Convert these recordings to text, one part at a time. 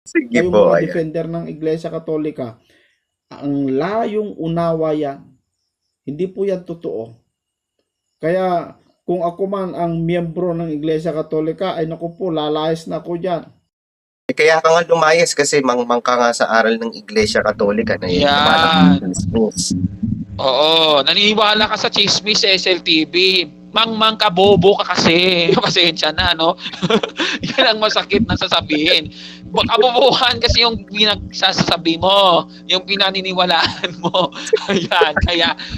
Sige Kayong po, mga ayan. defender ng Iglesia Katolika, ang layong unawa yan. Hindi po yan totoo. Kaya kung ako man ang miyembro ng Iglesia Katolika, ay naku po, lalayas na ako dyan. Kaya ka nga lumayas kasi mangmang ka nga sa aral ng Iglesia Katolika na lumalabas Yan. ng schools. Oo, naniniwala ka sa chismis sa SLTV. Mangmang ka, bobo ka kasi. Pasensya na, no? Yan ang masakit na sasabihin. Kabobohan kasi yung pinagsasabi mo, yung pinaniniwalaan mo. Ayan,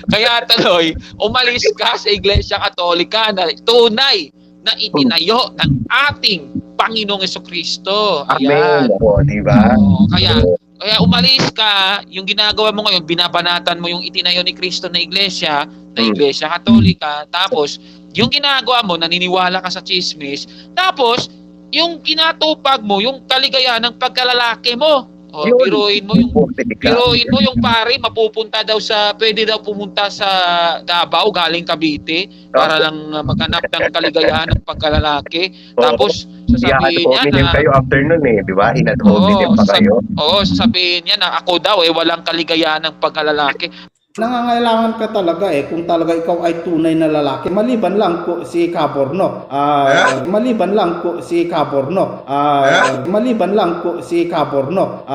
kaya tuloy, umalis ka sa Iglesia Katolika na tunay na itinayo ng ating Panginoong Jesucristo. Amen. Ayan. O, di ba? Oo, kaya umalis ka, yung ginagawa mo ngayon, binabanatan mo yung itinayo ni Kristo na Iglesia Katolika, tapos yung ginagawa mo, naniniwala ka sa chismis, tapos yung kinatupag mo, yung kaligayahan ng pagkalalaki mo. O, Yun. biruin mo yung pare, mapupunta daw pwede daw pumunta sa Davao, galing Cavite, para lang maghanap ng kaligayahan ng pagkalalaki. Tapos, sasabihin niya Hinad-hominem na, kayo after nun eh, di ba? Hinad-hominem pa kayo. sasabihin niya na ako daw walang kaligayahan ng pagkalalaki. Nangangailangan ka talaga kung talaga ikaw ay tunay na lalaki. Maliban lang po si Caborno. Maliban lang po si Caborno. Maliban lang po si Caborno.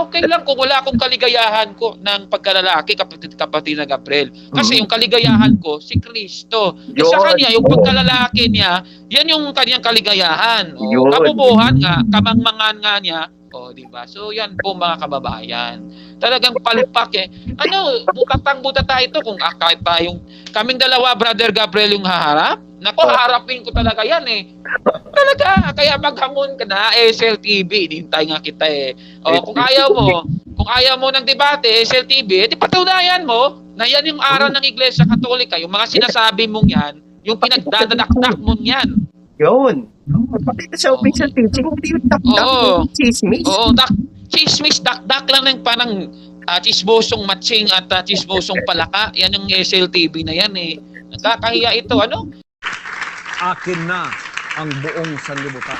Okay lang kung wala akong kaligayahan ko ng pagkalalaki, kapatid na Gabriel. Kasi yung kaligayahan ko, si Kristo. Sa kanya, yung pagkalalaki niya, yan yung kanyang kaligayahan. Yun. Kabubuhan nga, kamangmangan nga niya. Di ba? So, yan po mga kababayan. Talagang palpak butatang-butata ito kung kahit tayong, kaming dalawa, Brother Gabriel, yung haharap. Nako, haharapin ko talaga yan Talaga, kaya maghamon ka na, SLTV, hinintay nga kita kung ayaw mo ng debate, SLTV, di patunayan mo na yan yung aral ng Iglesia Katolika, yung mga sinasabi mong yan, yung pinagdadakdak mo yan. Yun. Pakita sa official teaching, hindi yung Oo. chismis. Chismis, dakdak lang ng parang chismosong matching at chismosong palaka. Yan yung SLTV na yan Nakakahiya ito, Akin na ang buong sanlibutan.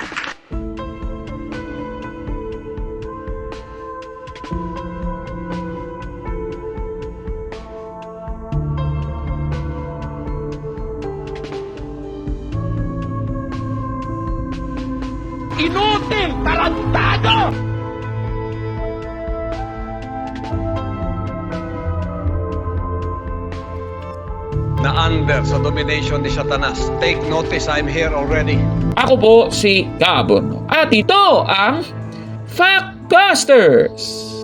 Inutil! Tarantado! Na under sa domination ni Satanas. Take notice, I'm here already. Ako po si Gabon. At ito ang Factbusters!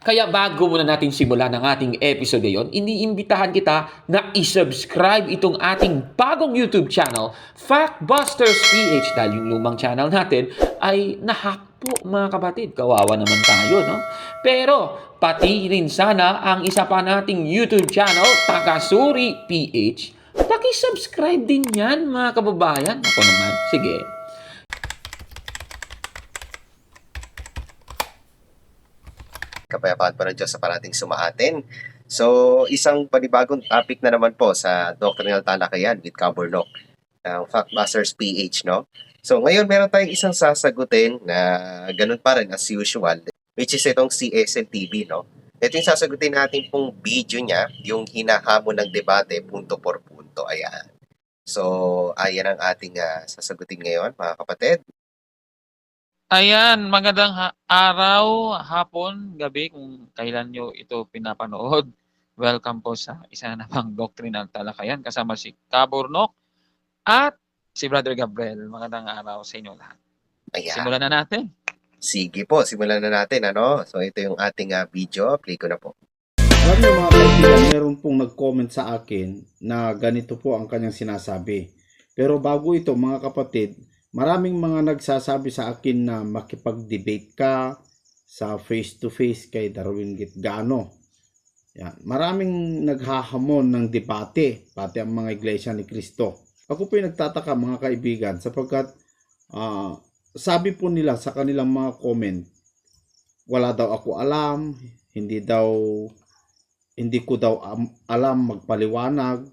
Kaya bago muna natin simulan ang ating episode ngayon, iniimbitahan kita na isubscribe itong ating bagong YouTube channel, Factbusters PH, dahil yung lumang channel natin ay nahack po mga kapatid. Kawawa naman tayo, no? Pero pati rin sana ang isa pa nating YouTube channel, Takasuri PH. Paki-subscribe din yan mga kababayan. Ako naman, sige. Kapayapaan pa ng Diyos sa parating sumaatin. So, isang panibagong topic na naman po sa Doctrinal Talakayan with Cabornok ng Factbusters PH, no? So, ngayon meron tayong isang sasagutin na ganun pa rin as usual, which is itong CSLTV, no? Ito yung sasagutin natin pong video niya, yung hinahamon ng debate, punto por punto. Ayan. So, ayan ang ating sasagutin ngayon, mga kapatid. Ayan, magandang araw, hapon, gabi, kung kailan nyo ito pinapanood. Welcome po sa isa na namang Doctrinal Talakayan kasama si Cabornok at si Brother Gabriel. Magandang araw sa inyo lahat. Ayan. Simulan na natin. Sige po, simulan na natin, ano? So, ito yung ating video. Play ko na po. Alam niyo mga kaibigan, meron pong nag-comment sa akin na ganito po ang kanyang sinasabi. Pero bago ito mga kapatid, maraming mga nagsasabi sa akin na makipag-debate ka sa face-to-face kay Darwin Gitgano. Yan. Maraming naghahamon ng debate, pati ang mga iglesia ni Kristo. Ako po yung nagtataka mga kaibigan sapagkat sabi po nila sa kanilang mga comment, wala daw ako alam, hindi ko daw alam magpaliwanag.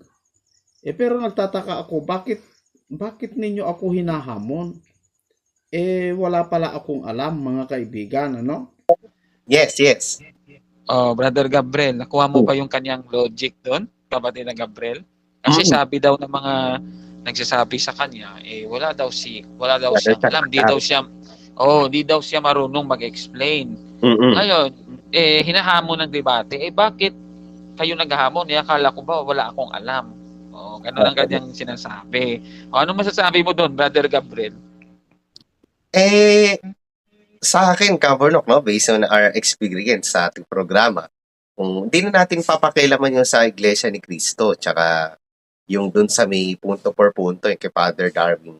Pero nagtataka ako, bakit ninyo ako hinahamon? wala pala akong alam, mga kaibigan, ano? Yes, yes. Oh, Brother Gabriel, nakuha mo ba yung kanyang logic doon, kapatid na Gabriel? Kasi sabi daw ng mga nagsasabi sa kanya, wala daw siyang alam, di daw siya marunong mag-explain. Mm-mm. Ngayon, hinahamon ng debate, bakit kayo naghahamon? Akala ko ba wala akong alam? Ganun ang kanyang sinasabi. Ano masasabi mo doon, Brother Gabriel? Sa akin, Kabornok, no, based on our experience sa ating programa, kung hindi na natin papakialaman yung sa Iglesia ni Cristo, tsaka yung dun sa may punto por punto, yung kay Father Darwin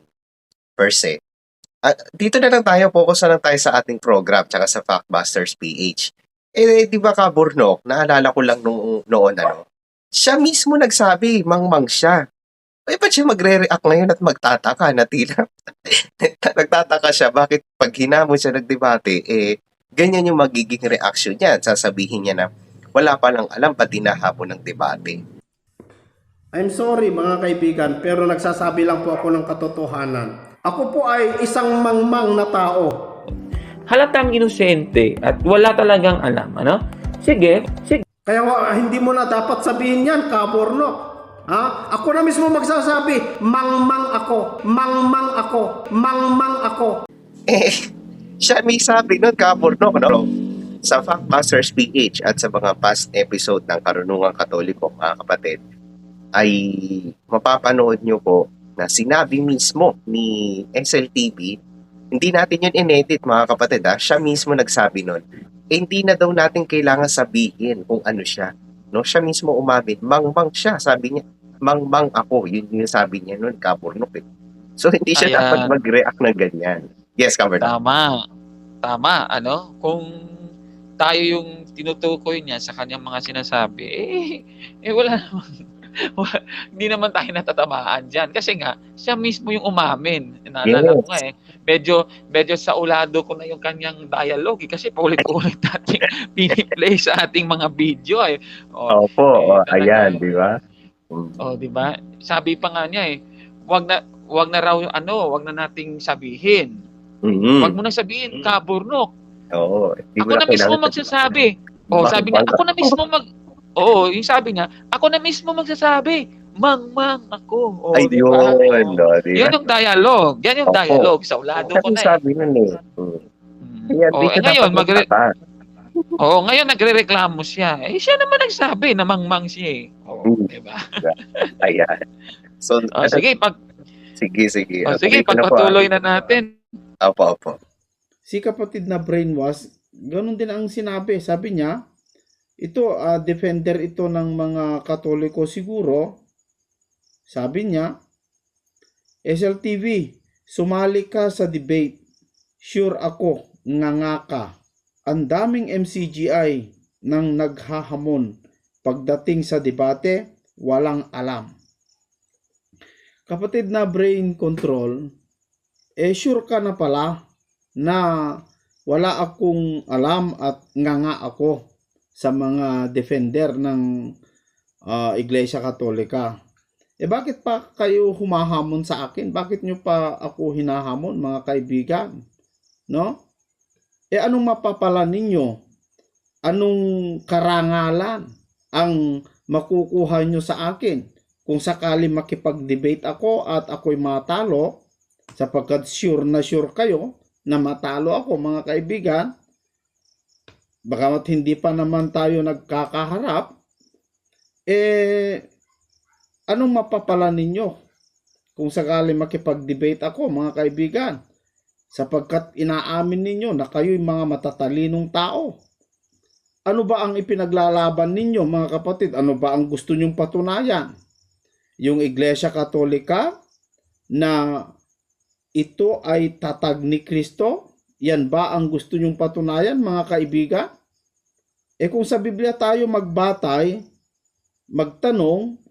per se. At dito na lang tayo, focus na lang tayo sa ating program, tsaka sa Factbusters PH. Di ba, Kabornok, naalala ko lang noon, siya mismo nagsabi, mangmang siya. Ba't siya magre-react ngayon at magtataka na tila? Nagtataka siya, bakit pag hinamon siya nagdebate, ganyan yung magiging reaction niya. Sasabihin niya na wala pa lang alam, pati nahabol ng debate. I'm sorry mga kaibigan, pero nagsasabi lang po ako ng katotohanan. Ako po ay isang mangmang na tao. Halatang inosente at wala talagang alam, ano? Sige. Kaya hindi mo na dapat sabihin yan, Kabornok. Ha? Ako na mismo magsasabi, mangmang ako. Siya may sabi nun, Kabornok, no? Sa Factbusters PH at sa mga past episode ng Karunungang Katoliko, mga kapatid, ay mapapanood nyo po na sinabi mismo ni SLTV, hindi natin yun inedit, mga kapatid, ha? Siya mismo nagsabi nun, hindi na daw natin kailangan sabihin kung ano siya. No, siya mismo umamin, mangmang siya, sabi niya, mangmang ako, yun yung sabi niya noon, Kabornok. So hindi siya dapat mag-react na ganyan. Yes, Kabornok. Tama, ano? Kung tayo yung tinutukoy niya sa kanyang mga sinasabi, wala naman. Hindi naman tayo natatamaan dyan. Kasi nga, siya mismo yung umamin. Naalala ko nga medyo sa ulado ko na yung kanyang dialogue kasi paulit-ulit natin piniplay sa ating mga video. Opo, ayan, di ba? Di ba? Sabi pa nga niya wag na nating sabihin. Mm-hmm. Wag mo na sabihin, Kabornok. Oo. Ako na mismo magsasabi. Sabi niya, ako na mismo yung sabi niya, ako na mismo magsasabi, mangmang ako. Ayun, diba? Yan yung dialogue. Yan yung dialogue. Sa ulado ko na sabi nun ngayon, ngayon nagrereklamo siya. Siya naman nagsabi na mangmang siya. Diba? Ayan. So, sige, pagpatuloy na natin. Opo. Si kapatid na brainwash, ganun din ang sinabi. Sabi niya, ito, defender ito ng mga Katoliko siguro. Sabi niya, SLTV, sumali ka sa debate. Sure ako, nga ka. Ang daming MCGI nang naghahamon. Pagdating sa debate, walang alam. Kapatid na brain control, sure ka na pala na wala akong alam at nga ako sa mga defender ng Iglesia Katolika. Bakit pa kayo humahamon sa akin? Bakit nyo pa ako hinahamon, mga kaibigan? No? Anong mapapala ninyo? Anong karangalan ang makukuha nyo sa akin? Kung sakali makipag-debate ako at ako'y matalo, sapagkat sure kayo na matalo ako, mga kaibigan, bagamat hindi pa naman tayo nagkakaharap, anong mapapala ninyo kung sakali makipag-debate ako, mga kaibigan? Sapagkat inaamin ninyo na kayo'y mga matatalinong tao. Ano ba ang ipinaglalaban ninyo, mga kapatid? Ano ba ang gusto nyong patunayan? Yung Iglesia Katolika na ito ay tatag ni Kristo? Yan ba ang gusto nyong patunayan, mga kaibigan? Kung sa Biblia tayo magbatay, magtanong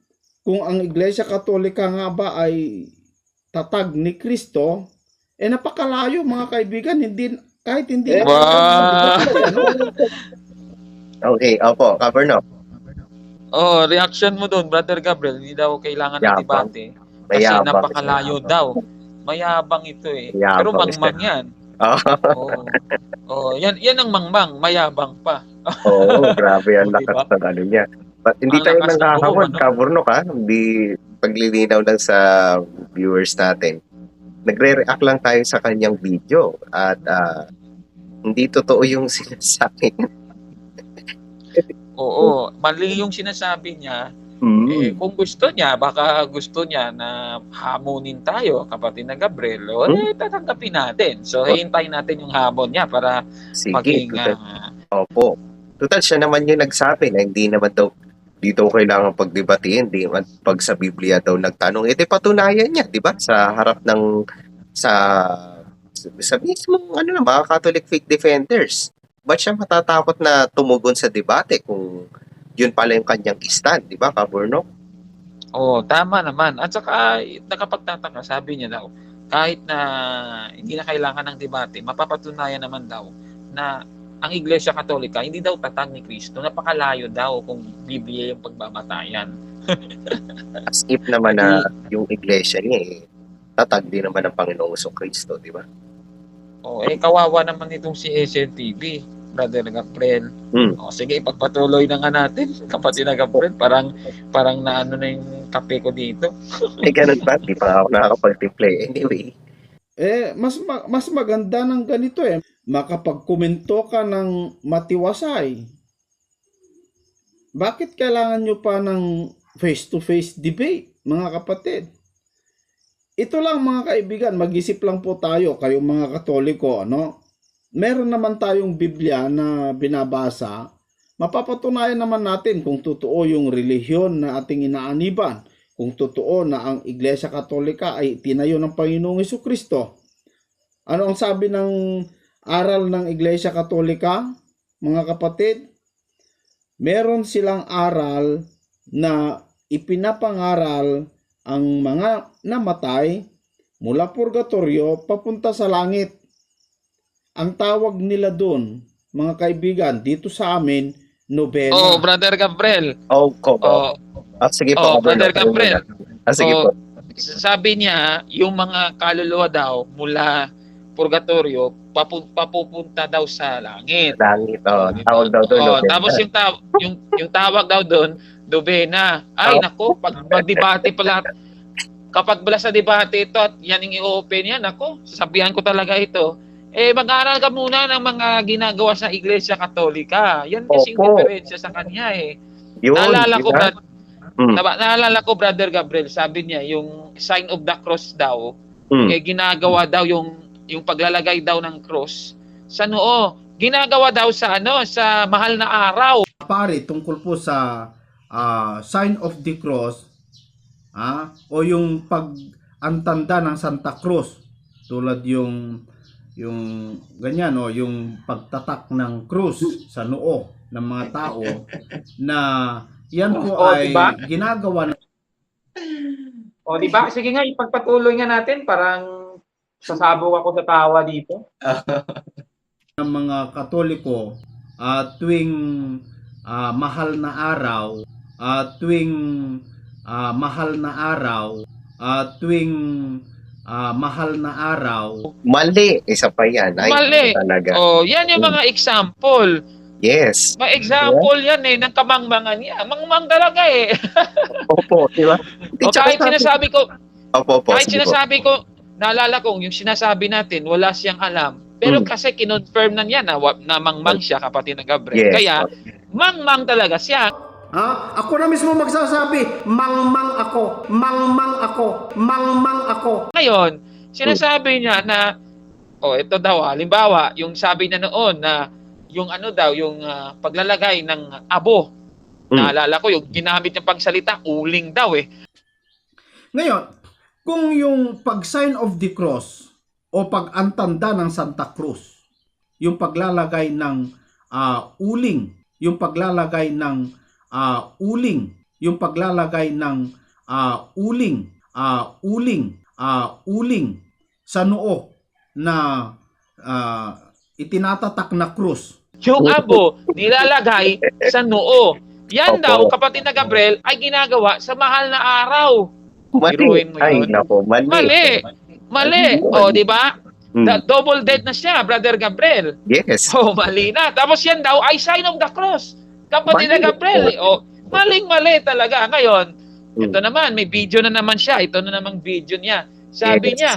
kung ang Iglesia Katolika nga ba ay tatag ni Kristo, napakalayo, mga kaibigan. Kahit hindi Okay, opo, Kabornok. Reaction mo doon, Brother Gabriel, hindi daw kailangan ng debate. Kasi napakalayo daw Mayabang ito eh. Mayabang Pero mangmang yan. Oo. Oh, yan ang mangmang, mayabang pa. Oo, grabe ang O, lakas diba? ng ano niya. But hindi Ang tayo lakas ng loob, nanghahamon, ano? Kaburnok ha. Hindi paglilinaw lang sa viewers natin. Nagre-react lang tayo sa kanyang video at hindi totoo yung sinasabi. Oo, mali yung sinasabi niya. Kung gusto niya, baka gusto niya na hamunin tayo, kapatid na Gabriel, tatanggapin natin. So, hintayin natin yung hamon niya para Sige, maging... opo. Total, siya naman yung nagsabi na hindi naman daw dito kailangan pagdebatiin, di man pag sa Biblia daw nagtanong, patunayan niya, di ba? Sa harap ng sa mismong mga Catholic faith defenders. Ba't siya matatakot na tumugon sa debate kung yun pala yung kanyang stand, di ba, Kaburnok? Oo, tama naman. At saka, nakapagtataka, sabi niya daw, kahit na hindi na kailangan ng debate, mapapatunayan naman daw na ang Iglesia Katolika hindi daw tatag ni Kristo, napakalayo daw kung Biblia yung pagbabatayan. As if naman na yung iglesia niya tatag din naman ng Panginoong Kristo, di ba? Kawawa naman itong si SNTV, Brother Gabriel. Sige, ipagpatuloy na nga natin, kapatid na Gabriel. Parang naano na yung kape ko dito. Ganun ba? Di pa ako nakakapag-play. Anyway. Mas maganda ng ganito makapagkomento ka ng matiwasay. Bakit kailangan nyo pa ng face-to-face debate, mga kapatid? Ito lang mga kaibigan, mag-isip lang po tayo, kayong mga Katoliko, meron naman tayong Biblia na binabasa, mapapatunayan naman natin kung totoo yung relihiyon na ating inaaniban, kung totoo na ang Iglesia Katolika ay tinayo ng Panginoong Jesucristo. Ano ang sabi ng aral ng Iglesia Katolika, mga kapatid? Meron silang aral na ipinapangaral ang mga namatay mula purgatorio papunta sa langit. Ang tawag nila doon, mga kaibigan, dito sa amin, nobena. Brother Gabriel. Sige po. Brother Gabriel. Sige po. Sabi niya, yung mga kaluluwa daw mula purgatorio, papupunta daw sa langit. Tawag daw doon. Tapos yung tawag daw doon, nobena. Ay, nako, pag magdebate pala, kapag bala sa debate ito at yan yung i-open yan, nako, sasabihan ko talaga ito. Mag-aaral ka muna ng mga ginagawa sa Iglesia Katolika. Yan kasi yung diferensya sa kanya Yun, naalala ko, Brother Gabriel, sabi niya, yung sign of the cross daw, ginagawa daw yung paglalagay daw ng cross sa noo. Ginagawa daw sa sa mahal na araw. Pare, tungkol po sa sign of the cross, o yung pag-antanda ng Santa Cruz, tulad yung ganyan, yung pagtatak ng krus sa noo ng mga tao, na yan po ay diba? ginagawa ng diba? Sige nga, ipagpatuloy nga natin, parang sasabog ako sa tawa dito. ng mga Katoliko tuwing mahal na araw, tuwing mahal na araw. Mali. Isa pa yan. Mali. Talaga. Yan yung mga example. Yes. May example yan ng kamangmangan niya. Mangmang talaga Opo, di ba? kahit sinasabi ko, kahit sige sinasabi ko, naalala ko, yung sinasabi natin, wala siyang alam. Pero kasi kinonfirm na niya na mangmang siya, kapatid na Gabriel. Yes. Kaya, mangmang talaga siya. Ako na mismo magsasabi, mangmang ako. Ngayon, sinasabi niya na, ito daw, halimbawa, yung sabi na noon na, yung yung paglalagay ng abo. Naalala ko, yung ginamit niyang pagsalita, uling daw Ngayon, kung yung pag-sign of the cross o pag-antanda ng Santa Cruz, yung paglalagay ng uling, yung paglalagay ng uling sa noo na itinatatak na krus. Yung abo, nilalagay sa noo. Yan daw, kapatid na Gabriel, ay ginagawa sa mahal na araw. Mali. Biruin mo yun. Ay, nako, mali. Mali. Ayun. O, di ba? Mm. Double dead na siya, Brother Gabriel. Yes. Oh, mali na. Tapos yan daw ay sign of the cross. Kapatid na Mali. Gabriel. Oh, maling-mali talaga. Ngayon, Mm. ito naman, may video na naman siya. Ito na namang video niya. Sabi Yes. niya,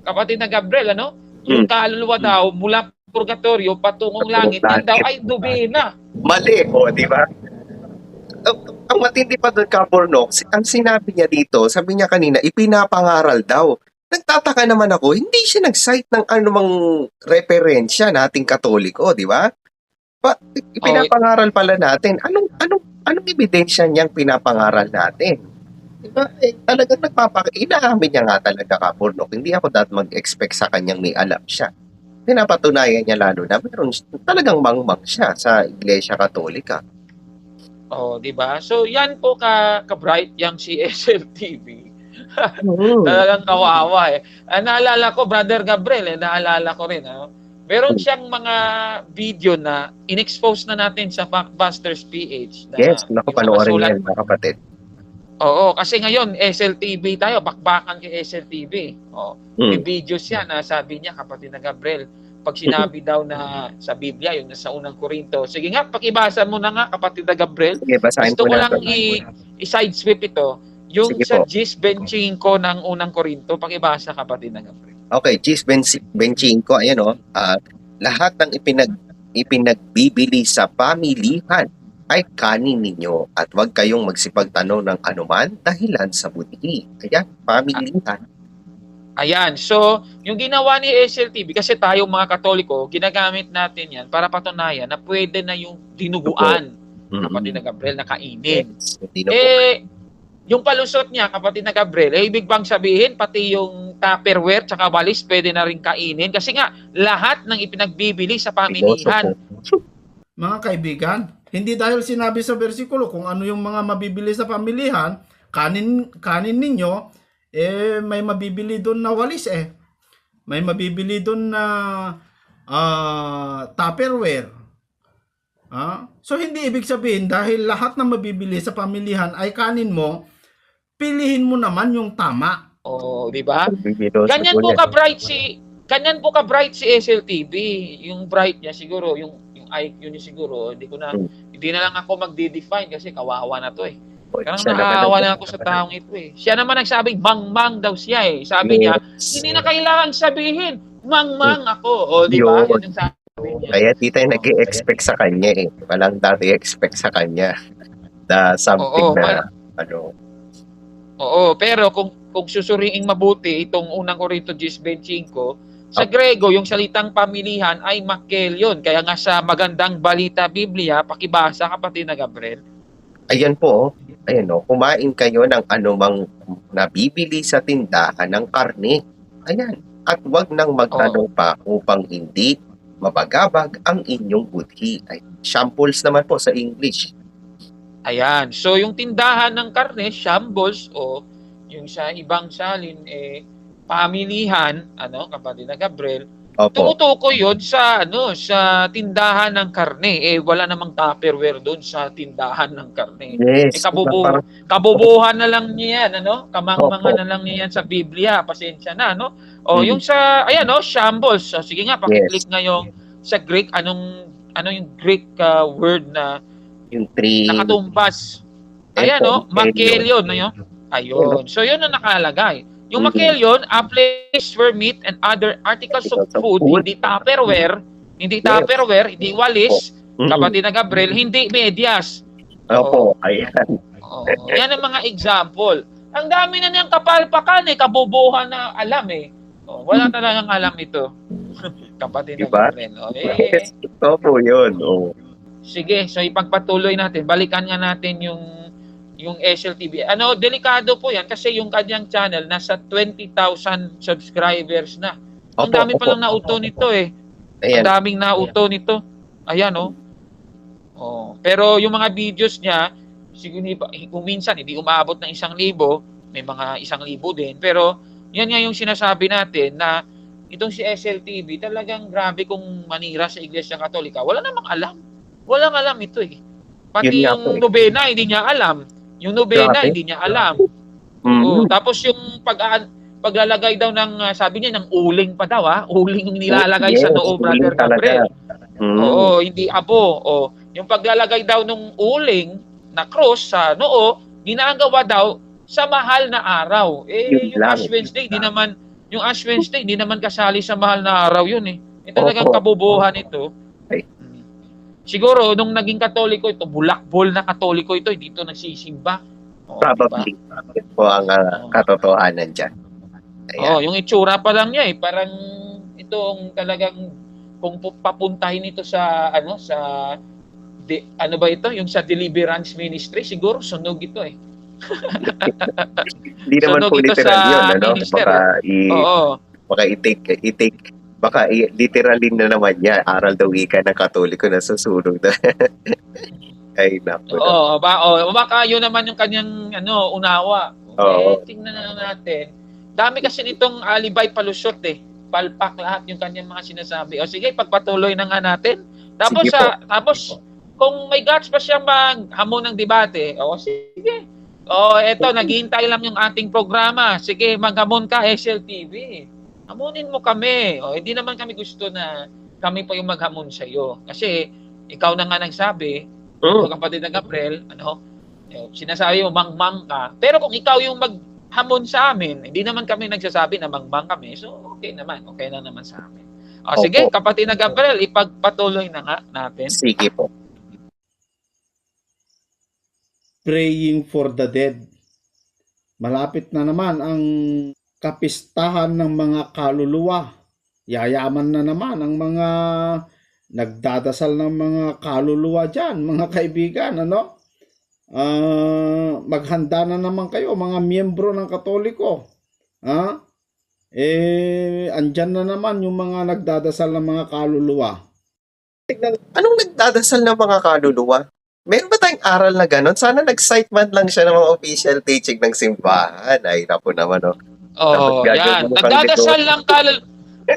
kapatid na Gabriel, ano? Yung kaluluwa daw mula purgatorio patungong langit, yan daw ay dubina. Mali po, di ba? Ang matindi pa doon, Kabornok, ang sinabi niya dito, sabi niya kanina, ipinapangaral daw. Nagtataka naman ako, hindi siya nag-cite ng anumang referensya nating Katoliko, di ba? Ipinapangaral pala natin. Anong ebidensya niyang pinapangaral natin? Di ba? Talagang inaamin niya nga talaga, Kabornok. Hindi ako dapat mag-expect sa kanyang may alam siya. Pinapatunayan niya lalo na meron talagang mangmang siya sa Iglesia Katolika. Oh, di ba? So yan po ka-bright yang si SLTV. Talagang kawawa eh. Naalala ko, Brother Gabriel, naalala ko rin. Meron siyang mga video na in-expose na natin sa Factbusters PH. Na Yes, nakupanoorin yung mga yan, mga kapatid. Oo, kasi ngayon, SLTV tayo, bakbakan kay SLTV. May videos yan na sabi niya, kapatid na Gabriel, pag sinabi daw na sa Biblia, yung nasa unang Korinto. Sige nga, pakibasa mo na nga, kapatid na Gabriel. Sige, basahin Gusto po ko lang natin. i-sidesweep ito. Yung Sige sa po. Gis 25 ng unang Korinto, pakibasa, kapatid na Gabriel. Okay, Gis 25, ayan o. Lahat ng ipinagbibili sa pamilihan ay kanin ninyo at huwag kayong magsipagtanong ng anuman dahilan sa budhi. Ayan, pamilihan. Ayan, so yung ginawa ni SLTV, kasi tayo mga Katoliko, ginagamit natin yan para patunayan na pwede na yung dinuguan, kapatid na Gabriel, na kainin. Yes, hindi na po. Yung palusot niya, kapatid na Gabriel, ibig bang sabihin, pati yung Tupperware tsaka walis, pwede na rin kainin? Kasi nga, lahat ng ipinagbibili sa pamilihan. Mga kaibigan, hindi dahil sinabi sa bersikulo kung ano yung mga mabibili sa pamilihan, kanin ninyo, may mabibili doon na walis eh. May mabibili doon na Tupperware. So hindi ibig sabihin dahil lahat na mabibili sa pamilihan ay kanin mo, pilihin mo naman yung tama. Oh, di ba? Ganyan po ka-bright si SLTV. Yung bright niya siguro, yung IQ niya siguro, hindi na lang ako magde-define kasi kawawa na to eh. Parang nakahawa na ako sa taong ito eh. Siya naman nagsabing mangmang daw siya eh. Sabi niya, hindi na kailangan sabihin, mangmang ako. O, di ba? Yan yung sabi niya. Kaya di tayo nag-i-expect sa kanya eh. Walang dati expect sa kanya na something na ano. Oo, pero kung susuriing mabuti itong unang Korinto 10:25, sa Grego, yung salitang pamilihan ay makelion. Kaya nga sa Magandang Balita Biblia, pakibasa, kapatid na Gabriel. Ayan po, ayan o, kumain kayo ng anumang nabibili sa tindahan ng karne. Ayan, at wag nang magtanong pa upang hindi mabagabag ang inyong budhi. Ay, shambles naman po sa English. Ayan, so yung tindahan ng karne, shambles, o yung sa ibang salin, pamilihan, kapatid na Gabriel, tumutukoy yun sa sa tindahan ng karne. Wala namang Tupperware doon sa tindahan ng karne. Yes. Kabubuhan na lang niya yan, kamangmangan na lang niya yan sa Biblia. Pasensya na, yung sa, shambles. So, sige nga, pakiclick nga yung sa Greek, ano yung Greek word na yung three nakatumbas. Ayan, makelion, ayun. So, yun ang nakalagay. Yung makelion, a place where meat and other articles of food, hindi Tupperware, hindi walis, kapatid na Gabriel, hindi medyas. Opo, ayan. Yan ang mga example. Ang dami na niyang kapalpakan kabubuhan na alam wala talagang alam ito. Kapatid na Gabriel. Yes, opo yun. Sige, so ipagpatuloy natin. Balikan nga natin yung SLTV. Delikado po yan kasi yung kanyang channel nasa 20,000 subscribers na. Ang dami pa lang nauto nito eh. Ang daming nauto nito. Ayan pero yung mga videos niya, siguro kung minsan hindi umaabot ng 1,000, may mga 1,000 din. Pero yan nga yung sinasabi natin na itong si SLTV talagang grabe kung manira sa Iglesia Katolika. Wala namang alam. Walang alam ito eh. Pati yung nobena, hindi niya alam. Yung nobena, hindi niya alam. Tapos yung paglalagay daw ng, sabi niya, ng uling pa daw, uling yung nilalagay Yes, sa noo, uling Brother talaga. Gabriel. Oo, hindi abo. Yung paglalagay daw ng uling na cross sa noo, ginagawa daw sa mahal na araw. Yun Yung lang. Ash Wednesday, yung Ash Wednesday, hindi naman kasali sa mahal na araw yun eh. Talagang Opo. kabobohan ito. Ay. Siguro, nung naging Katoliko ito, bulakbol na Katoliko ito, dito nagsisimba. Probably. Yun po ang katotohanan dyan. Ayan. Yung itsura pa lang niya parang itong talagang kung papuntahin ito sa ano ba ito, yung sa Deliverance Ministry, siguro sunog ito Hindi naman sunog po ito literal sa yun, ano? minister. Baka baka literalin na naman niya, aral daw wika ng Katoliko na susunog na. Ay, naku. Baka yun naman yung kanyang unawa. Oo. Tingnan na natin. Dami kasi nitong alibay palusot palpak lahat yung kanyang mga sinasabi. Sige, pagpatuloy na nga natin. Tapos Sige po. tapos kung may guts pa siya maghamon ng debate, sige. Eto, naghihintay lang yung ating programa. Sige, maghamon ka, SLTV. Hamunin mo kami. Hindi naman kami gusto na kami pa yung maghamon sa iyo. Kasi ikaw na nga nagsabi, kapatid na Gabriel, sinasabi mo mangmang ka. Pero kung ikaw yung maghamon sa amin, hindi naman kami nagsasabi na mangmang kami. So, okay na naman sa amin. Sige, kapatid na Gabriel, ipagpatuloy na nga natin. Sige po. Praying for the dead. Malapit na naman ang kapistahan ng mga kaluluwa. Yayaman na naman ang mga nagdadasal ng mga kaluluwa dyan, mga kaibigan, maghanda na naman kayo, mga miyembro ng Katoliko. Andyan na naman yung mga nagdadasal ng mga kaluluwa. Anong nagdadasal ng mga kaluluwa? Meron ba tayong aral na gano'n? Sana nag-cite man lang siya ng mga official teaching ng simbahan. Ay, napo naman, Yan. Nagdadasal lang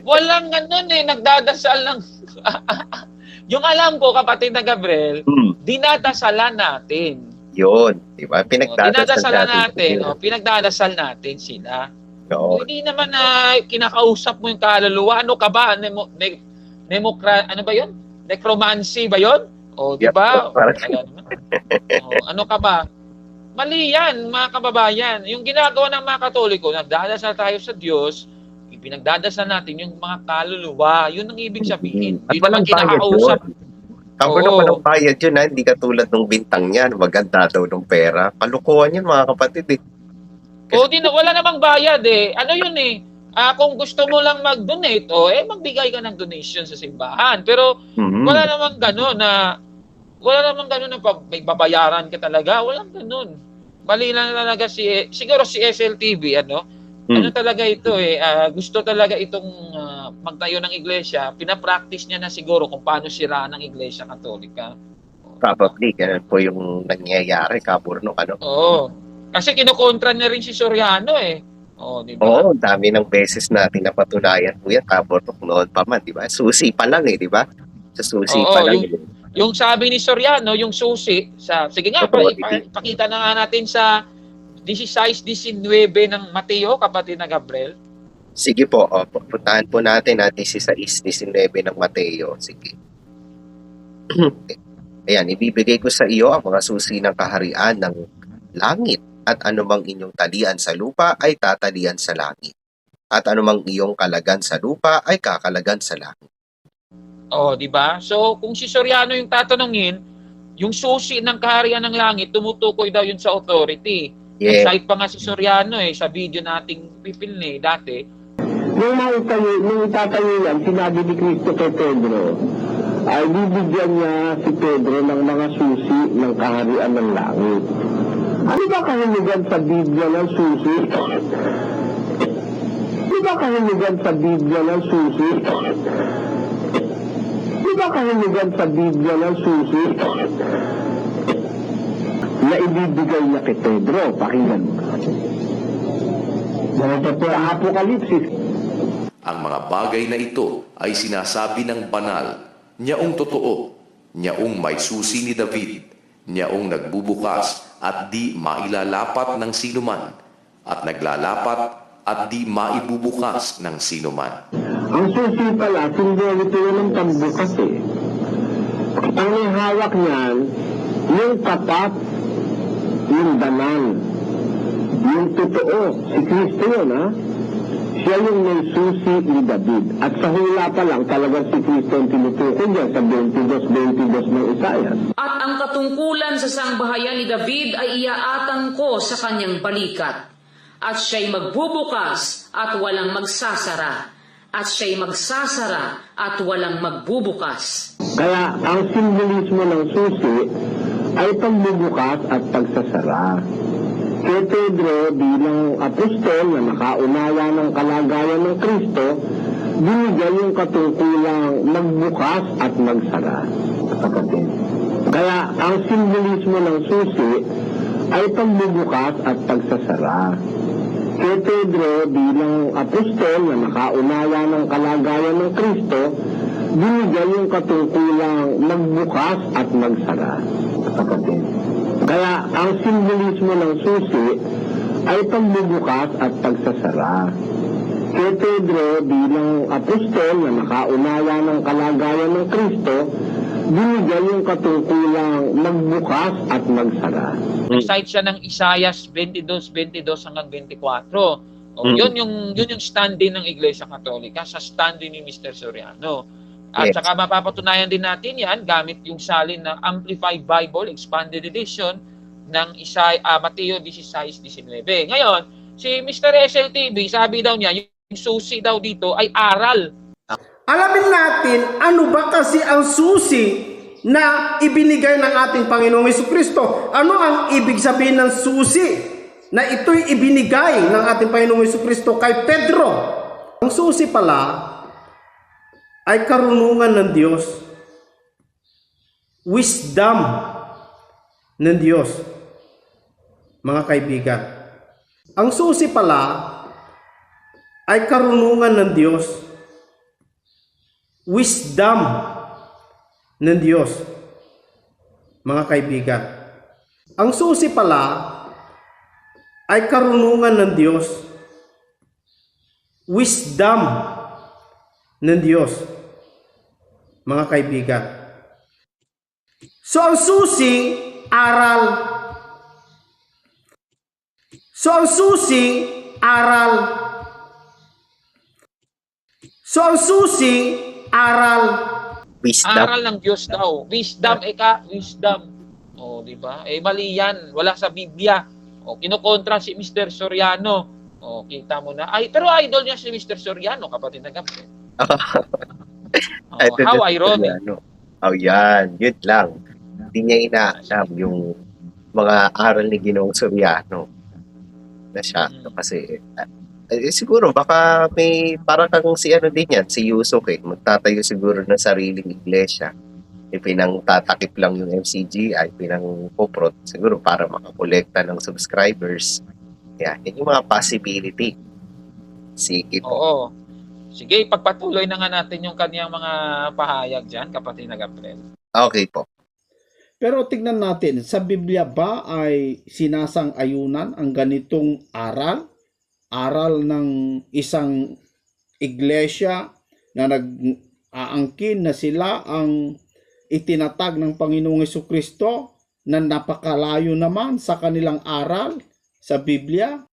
walang nagdadasal lang. Yung alam ko, kapatid na Gabriel, dinadasalan natin. Yun, di ba? Pinagdadasalan natin. Pinagdadasal natin sila. Oo. Hindi naman na kinakausap mo yung kaluluwa. Ano ka ba? Ano ba yun? Necromancy ba yun? Di ba? Ano ka ba? Mali yan, mga kababayan. Yung ginagawa ng mga Katoliko, nagdadasal tayo sa Diyos, pinagdadasal natin yung mga kaluluwa. Yun ang ibig sabihin. At Hindi naman kinakausap. Kapag walang bayad yun, hindi katulad ng bintang niyan. Maganda daw ng pera. Kalukuhan yun, mga kapatid. Wala namang bayad Ano yun kung gusto mo lang mag-donate, magbigay ka ng donation sa simbahan. Pero wala namang gano'n na may babayaran ka talaga. Walang gano'n. Mali lang talaga siguro si SLTV, ano talaga ito gusto talaga itong magtayo ng iglesia, pinapractice niya na siguro kung paano siraan ng iglesia Katolika. Probably, ganun po yung nangyayari, Kaburnok, Kasi kinukontra niya rin si Soriano di ba? Oo, dami ng beses natin napatunayan po yan, Kaburnok, noon pa man, di ba? Susi pa lang di ba? Sa susi pa lang. Yung sabi ni Soriano, yung susi, sige nga, pakita na nga natin sa 16-19 ng Mateo, kapatid na Gabriel. Sige po, puntahan po natin 16-19 ng Mateo. Sige. Ayan, ibibigay ko sa iyo ang mga susi ng kaharian ng langit, at anumang inyong talian sa lupa ay tatalian sa langit, at anumang iyong kalagan sa lupa ay kakalagan sa langit. Di ba? So, kung si Soriano yung tatanungin, yung susi ng kaharian ng langit, tumutukoy daw yun sa authority. Yeah. Site pa nga si Soriano sa video nating pipilni dati. Nung itatayo yan, sinabi ni Cristo kay Pedro, ay bibigyan niya si Pedro ng mga susi ng kaharian ng langit. Ano ba kahulugan sa Biblia ng susi? Ano ba kahulugan sa Biblia ng susi? Ano ba kahulugan sa Biblia ng susi? Na ibibigay niya kay Pedro. Pakinggan. Sa Apokalipsis. Ang mga bagay na ito ay sinasabi ng banal, niyaong totoo, niyaong may susi ni David, niyaong nagbubukas at di mailalapat ng sinuman, at naglalapat at di maibubukas ng sinuman. Ang susi pala, simbolito yun ng pagbukas eh. Ang may hawak niyan, yung tapat, yung banal, yung totoo. Si Kristo yun, ha? Siya yung may susi ni David. At sa hula pa lang, talagang si Kristo ang tinutukoy niya sa 22 ng Isaias. At ang katungkulan sa sangbahayan ni David ay iaatang ko sa kanyang balikat. At siya'y magbubukas at walang magsasara. At siya'y magsasara at walang magbubukas. Kaya ang simbolismo ng susi ay pagbubukas at pagsasara. Kay Pedro bilang apostol na nakaunawa ng kalagayan ng Kristo, binigyan yung katungkulang magbukas at magsara. Kapatid. Kaya ang simbolismo ng susi ay pagbubukas at pagsasara. Kay Pedro bilang apostol na nakaunawa ng kalagayan ng Kristo, binigyan yung katungkulang magbukas at magsara. Kapatid. Kaya ang simbolismo ng susi ay pagbubukas at pagsasara. Kay Pedro bilang apostol na nakaunawa ng kalagayan ng Kristo, binigyan yung katungkulang magbukas at magsara. Cite siya ng Isaiah 22 hanggang 24. Yun yung stand-in ng Iglesia Katolika sa stand-in ni Mr. Soriano. At Yes. saka mapapatunayan din natin yan gamit yung salin na Amplified Bible Expanded Edition ng Mateo 16:19. Ngayon, si Mr. SLTV, sabi daw niya, yung susi daw dito ay aral. Alamin natin ano ba kasi ang susi na ibinigay ng ating Panginoong Jesucristo. Ano ang ibig sabihin ng susi na ito'y ibinigay ng ating Panginoong Jesucristo kay Pedro? Ang susi pala ay karunungan ng Diyos, wisdom ng Diyos, mga kaibigan. Ang susi pala ay karunungan ng Diyos, wisdom ng Diyos, mga kaibigan. Ang susi pala ay karunungan ng Diyos, wisdom ng Diyos, mga kaibigan. So ang susi, aral. So ang susi, aral. So ang susi, aral. Wisdom. Aral ng Diyos daw. Wisdom, wisdom. Di ba? Mali yan. Wala sa Biblia. Kinukontra si Mr. Soriano. Kita mo na. Pero idol niya si Mr. Soriano, kapatid na gabi. How ironic. Oh, yan. Yun lang. Hindi niya inaalam yung mga aral ni Ginoong Soriano na siya. Kasi, siguro, baka may, para kang si ano din yan, si Yusok magtatayo siguro ng sariling iglesia. Pinangtatakip lang yung MCGI, pinangpoprot, siguro para makakolekta ng subscribers. Yan yung mga possibility. Sige po. Oo. Sige, pagpatuloy na nga natin yung kaniyang mga pahayag dyan, kapatid na Gabriel. Okay po. Pero tignan natin, sa Biblia ba ay sinasang-ayunan ang ganitong aral? Aral ng isang iglesia na nag-aangkin na sila ang itinatag ng Panginoong Jesucristo na napakalayo naman sa kanilang aral sa Biblia?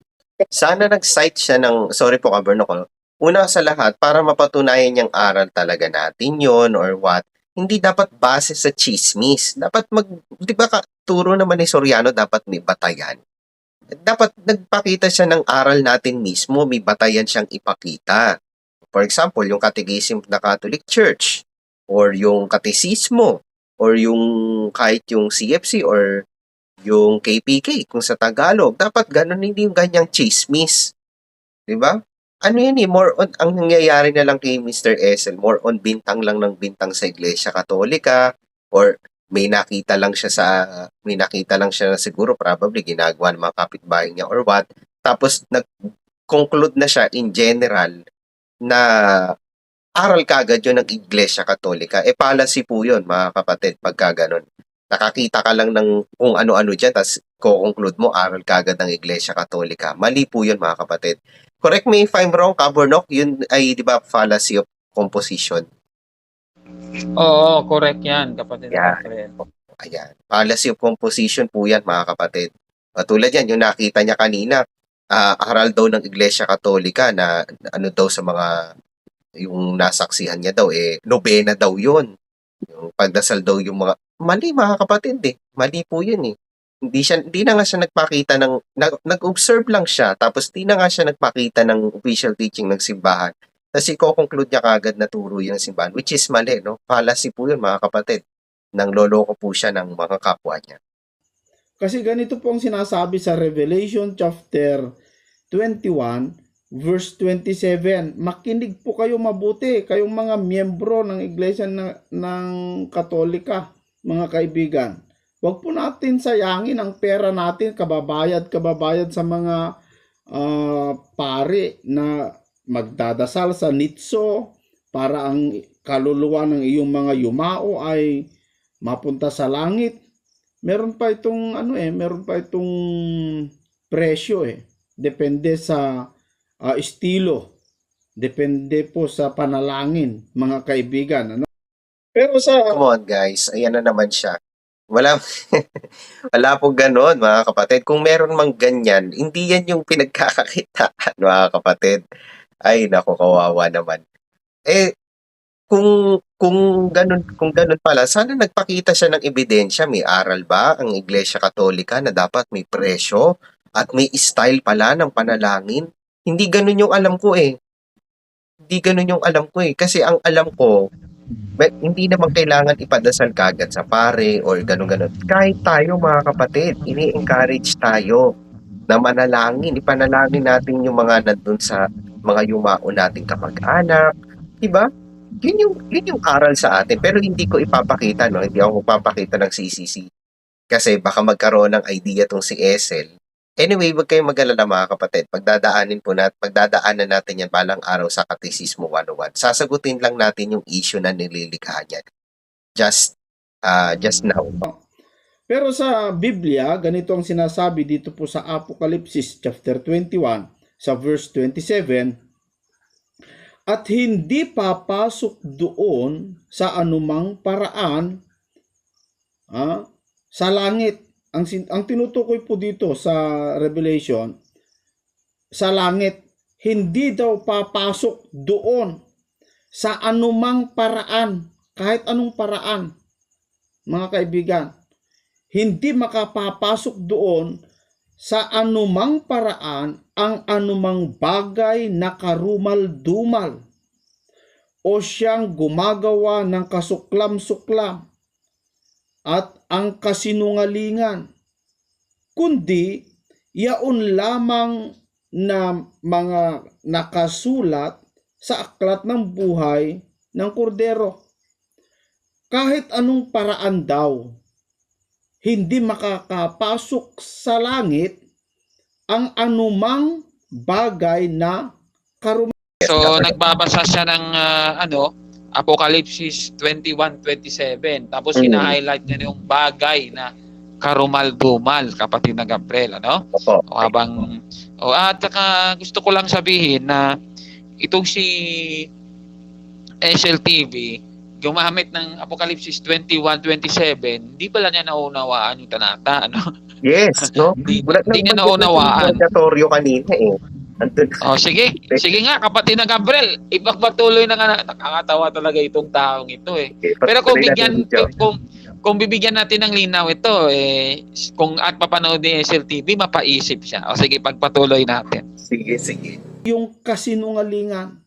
Sana nag-cite siya ng, sorry po Kabernok, una sa lahat, para mapatunayan niyang aral talaga natin yon or what, hindi dapat base sa chismis. Dapat di ba turo naman ni Soriano, dapat may batayan. Dapat nagpakita siya ng aral natin mismo, may batayan siyang ipakita. For example, yung Catechism ng Catholic Church, or yung Katesismo, or yung kahit yung CFC, or yung KPK, kung sa Tagalog. Dapat ganun, hindi yung ganyang chismis. Diba? Ano yun more on, ang nangyayari na lang kay Mr. Esel, more on bintang lang ng bintang sa Iglesia Katolika, or may nakita lang siya na siguro probably ginagawa ng mga kapitbahay niya or what. Tapos nag-conclude na siya in general na aral kagad yun ng Iglesia Katolika. Policy po yun, mga kapatid, pagka ganun. Nakakita ka lang ng kung ano-ano dyan, tas ko-conclude mo, aral kagad ng Iglesia Katolika. Mali po yun, mga kapatid. Correct me if I'm wrong, Cabornok, yun ay, di ba, fallacy of composition. Oo, correct yan, kapatid Yeah. Gabriel. Ayan. Fallacy of composition po yan, mga kapatid. Tulad yan, yung nakita niya kanina, aral daw ng Iglesia Katolika na ano daw sa mga, yung nasaksihan niya daw, nobena daw yun. Yung pagdasal daw yung mga, mali mga kapatid Mali po yun Hindi na nga siya nagpakita nag-observe lang siya, tapos di na nga siya nagpakita ng official teaching ng simbahan. Tapos i-conclude niya kagad na turo yun ng simbahan, which is mali, no? Fallacy po yun, mga kapatid. Nang loloko po siya ng mga kapwa niya. Kasi ganito po ang sinasabi sa Revelation chapter 21 verse 27. Makinig po kayo mabuti, kayong mga miyembro ng Iglesia ng Katolika, mga kaibigan. Huwag po natin sayangin ang pera natin, kababayad sa mga pari na magdadasal sa nitso para ang kaluluwa ng iyong mga yumao ay mapunta sa langit. Meron pa itong presyo Depende sa estilo. Depende po sa panalangin, mga kaibigan. Ano? Pero sa Come on, guys. Ayan na naman siya. Wala, wala po ganon, mga kapatid. Kung meron mang ganyan, hindi yan yung pinagkakakitaan, mga kapatid. Ay, naku, kawawa naman. Kung ganun pala, sana nagpakita siya ng ebidensya. May aral ba ang Iglesia Katolika na dapat may presyo at may style pala ng panalangin? Hindi ganun yung alam ko Hindi ganun yung alam ko Kasi ang alam ko, hindi naman kailangan ipadasal kagad sa pare or ganun-ganun. Kahit tayo, mga kapatid, ini-encourage tayo na manalangin. Ipanalangin natin yung mga nandun sa mga yumao nating kamag-anak. Diba? Yun yung aral sa atin. Pero hindi ko ipapakita, no? Hindi ako magpapakita ng CCC. Kasi baka magkaroon ng idea tong si Esel. Anyway, wag kayong mag-alala, mga kapatid. Pagdadaanan natin yan balang araw sa Katekismo 101. Sasagutin lang natin yung issue na nililikha niyan. Just now. Pero sa Biblia, ganito ang sinasabi dito po sa Apocalypse chapter 21 sa verse 27. At hindi papasok doon sa anumang paraan sa langit. Ang tinutukoy po dito sa Revelation, sa langit, hindi daw papasok doon sa anumang paraan, kahit anong paraan, mga kaibigan. Hindi makapapasok doon sa anumang paraan ang anumang bagay na karumal-dumal o siyang gumagawa ng kasuklam-suklam at ang kasinungalingan, kundi yaon lamang na mga nakasulat sa aklat ng buhay ng Kordero. Kahit anong paraan daw, hindi makakapasok sa langit ang anumang bagay na karumal. So, nagbabasa siya ng Apocalypse 21:27. Tapos hina-highlight niya yung bagay na karumal-dumal, kapatid na Gabriel, ano? Opo. At saka gusto ko lang sabihin na itong si SLTV gumamit ng Apocalypse 21:27, hindi pala niya naunawaan yung talata, ano? Yes, no? Hindi niya naunawaan. Kanina Andun. Sige nga, kapatid na Gabriel, ipagpatuloy na nga, nakakatawa talaga itong taong ito Pero kung bibigyan natin ng linaw ito, kung at papanood ni SLTV, mapaisip siya. Sige, pagpatuloy natin. Sige. Yung kasinungalingan,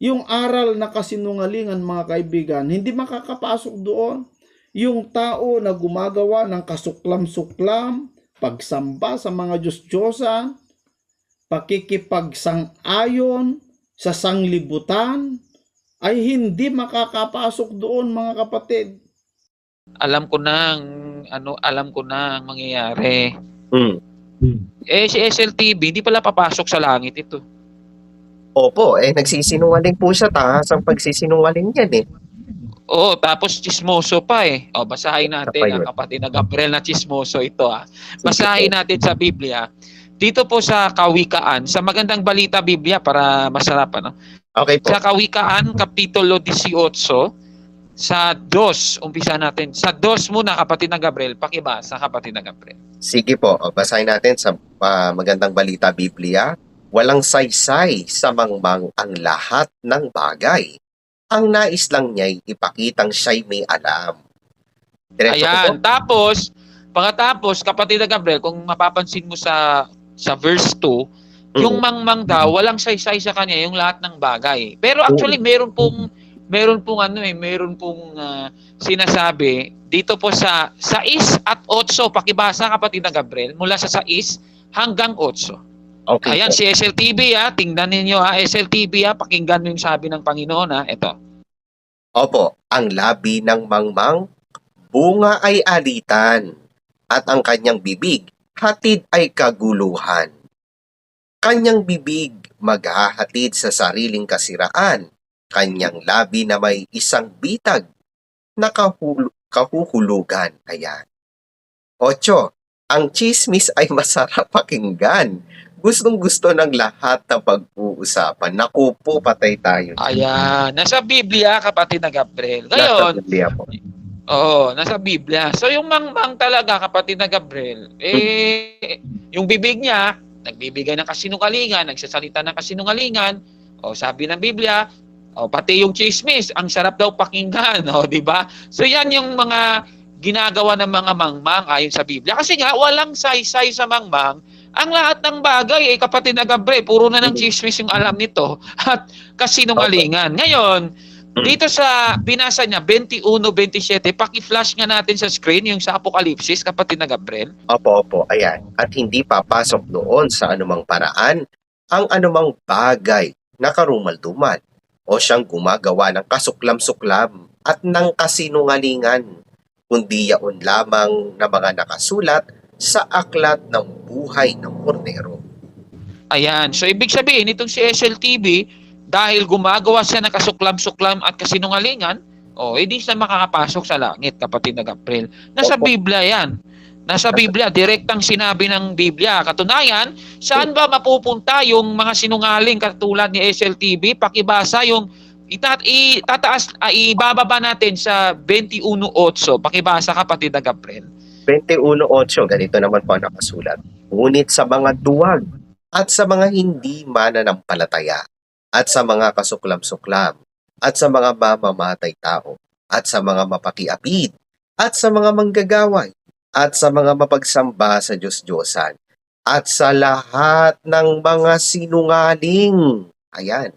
yung aral na kasinungalingan, mga kaibigan, hindi makakapasok doon. Yung tao na gumagawa ng kasuklam-suklam, pagsamba sa mga Diyos-Diyosan, pakikipagsang-ayon sa sanglibutan, ay hindi makakapasok doon, mga kapatid. Alam ko na ang mangyayari. Si SLTV, hindi pala papasok sa langit ito. Opo, nagsisinungaling po siya, tahas ang pagsisinungaling yan Oo, tapos chismoso pa eh. O, basahin natin pa yun? ang kapatid na Gabriel na chismoso ito ah. Sige Basahin po. natin sa Biblia. Dito po sa Kawikaan, sa Magandang Balita Biblia para masarap ano. Okay po. Sa Kawikaan, Kapitulo 18, sa 2, umpisa natin. Sa 2 muna, kapatid na Gabriel, pakibasa, kapatid na Gabriel. Sige po, basahin natin sa Magandang Balita Biblia. Walang saysay sa mangmang ang lahat ng bagay. Ang nais lang niya'y ipakitang siya'y may alam. Diretso ko po. Ayan, tapos, pagkatapos, kapatid na Gabriel, kung mapapansin mo sa verse 2, yung mangmang daw, walang saysay sa kanya yung lahat ng bagay. Pero actually, meron pong sinasabi dito po sa 6 at 8, pakibasa kapatid na Gabriel, mula sa 6 hanggang 8. Okay Ayan, po. si SLTV tingnan ninyo SLTV pakinggan mo yung sabi ng Panginoon ito. Opo, ang labi ng mangmang, bunga ay alitan, at ang kanyang bibig, hatid ay kaguluhan. Kanyang bibig, maghahatid sa sariling kasiraan. Kanyang labi na may isang bitag na kahuhulugan. Ayan. 8. Ang chismis ay masarap pakinggan. Gustong-gusto ng lahat na pag-uusapan. Naku po, patay tayo. Ayan, nasa Biblia kapatid na Gabriel. Nasa Ngayon, Biblia po. oo, nasa Biblia. So yung mangmang talaga kapatid na Gabriel, yung bibig niya, nagbibigay ng kasinungalingan, nagsasalita ng kasinungalingan, sabi ng Biblia, pati yung chismis, ang sarap daw pakinggan, di ba? So yan yung mga ginagawa ng mga mangmang ayon sa Biblia. Kasi nga, walang saysay sa mangmang. Ang lahat ng bagay, kapatid na Gabriel, puro na ng chismis yung alam nito at kasinungalingan. Ngayon, dito sa binasa niya, 21-27, paki-flash nga natin sa screen yung sa Apokalipsis, kapatid na Gabriel. Opo, ayan. At hindi papasok doon sa anumang paraan ang anumang bagay na karumal-dumal o siyang gumagawa ng kasuklam-suklam at ng kasinungalingan, kundi yaon lamang na mga nakasulat sa aklat ng buhay ng Kordero. Ayan. So, ibig sabihin, itong si SLTV, dahil gumagawa siya ng kasuklam-suklam at kasinungalingan, hindi siya makakapasok sa langit, kapatid na Gabriel. Nasa Opo. Biblia yan. Nasa Biblia, direktang sinabi ng Biblia. Katunayan, saan ba mapupunta yung mga sinungaling katulad ni SLTV? Pakibasa yung ibababa natin sa 21:8. Pakibasa, kapatid na Gabriel. 21:8, ganito naman po ang nakasulat. Ngunit sa mga duwag at sa mga hindi mananampalataya at sa mga kasuklam-suklam at sa mga mamamatay tao at sa mga mapakiapid at sa mga manggagaway at sa mga mapagsamba sa Diyos-Diyosan at sa lahat ng mga sinungaling. Ayan.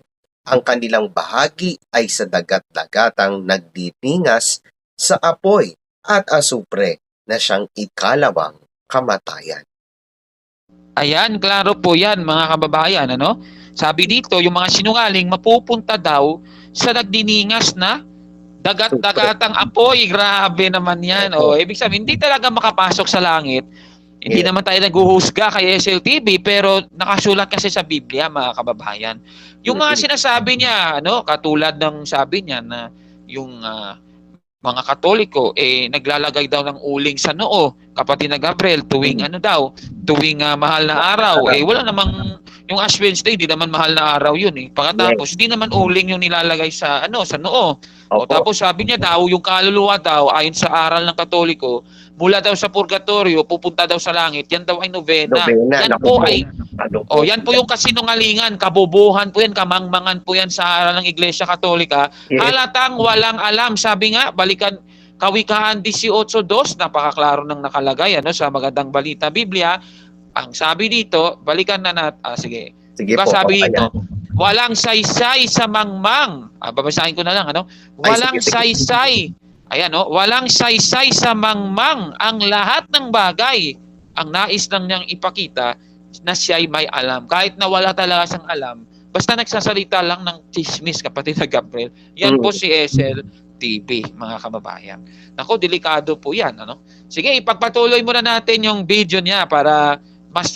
Ang kanilang bahagi ay sa dagat-dagatang nagditingas sa apoy at asupre na siyang ikalawang kamatayan. Ayan, klaro po yan mga kababayan. Sabi dito, yung mga sinungaling mapupunta daw sa nagdiningas na dagat-dagatang apoy. Grabe naman yan. Ibig sabihin, hindi talaga makapasok sa langit. Hindi naman tayo naghuhusga kay SLTV, pero nakasulat kasi sa Biblia, mga kababayan. Yung mga sinasabi niya, katulad ng sabi niya na yung mga Katoliko naglalagay daw ng uling sa noo, kapatid na Gabriel, tuwing mahal na araw, wala namang yung Ash Wednesday, hindi naman mahal na araw yun Pagkatapos, hindi naman uling yung nilalagay sa noo. Tapos sabi niya daw, yung kaluluwa daw, ayon sa aral ng Katoliko, mula daw sa purgatorio, pupunta daw sa langit. Yan daw ay novena. Yan po yung kasinungalingan, kabubuhan po yan, kamangmangan po yan sa aral ng Iglesia Katolika. Yes. Halatang walang alam. Sabi nga, balikan Kawikaan 18:2, napakaklaro ng nakalagay sa Magandang Balita Biblia. Ang sabi dito, balikan na natin. Sige po, sabi ayan. dito, walang saysay sa mangmang. Babasahin ko na lang, walang sige. saysay. Ayan, walang saysay sa mangmang ang lahat ng bagay. Ang nais lang niyang ipakita na siya'y may alam. Kahit na wala talaga siyang alam, basta nagsasalita lang ng chismis, kapatid na Gabriel. Yan po si SLTV, mga kababayan. Nako, delikado po yan. Sige, ipagpatuloy muna natin yung video niya para mas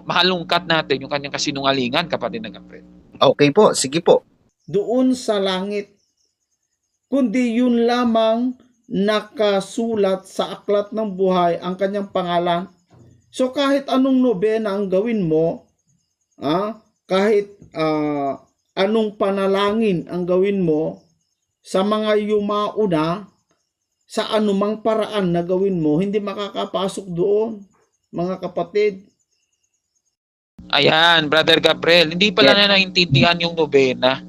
mahalungkat natin yung kanyang kasinungalingan, kapatid na Gabriel. Okay po, sige po. Doon sa langit, kundi yun lamang nakasulat sa aklat ng buhay ang kanyang pangalan. So kahit anong nobena ang gawin mo, kahit anong panalangin ang gawin mo, sa mga yumauna, sa anumang paraan na gawin mo, hindi makakapasok doon, mga kapatid. Ayan, Brother Gabriel, hindi pala na naintindihan yung nobena.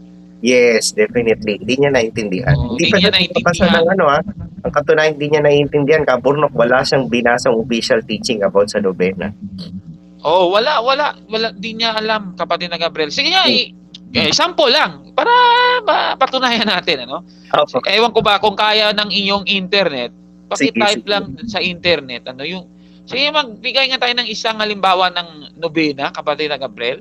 Yes, definitely. Hindi niya naintindihan. Oo, Hindi hindi pa niya siya nakapasa naintindihan. ng Ang katunayan, hindi niya naintindihan. Kaburnok, wala siyang binasang official teaching about sa nobena. Oh, wala, di niya alam, kapatid na Gabriel. Sige nga, sample lang, para mapatunayan natin, ano? Opo. Ewan ko ba kung kaya ng inyong internet, paki-type Sige. lang sa internet, ano yung, sige, magbigay nga tayo ng isang halimbawa ng nobena, kapatid na Gabriel.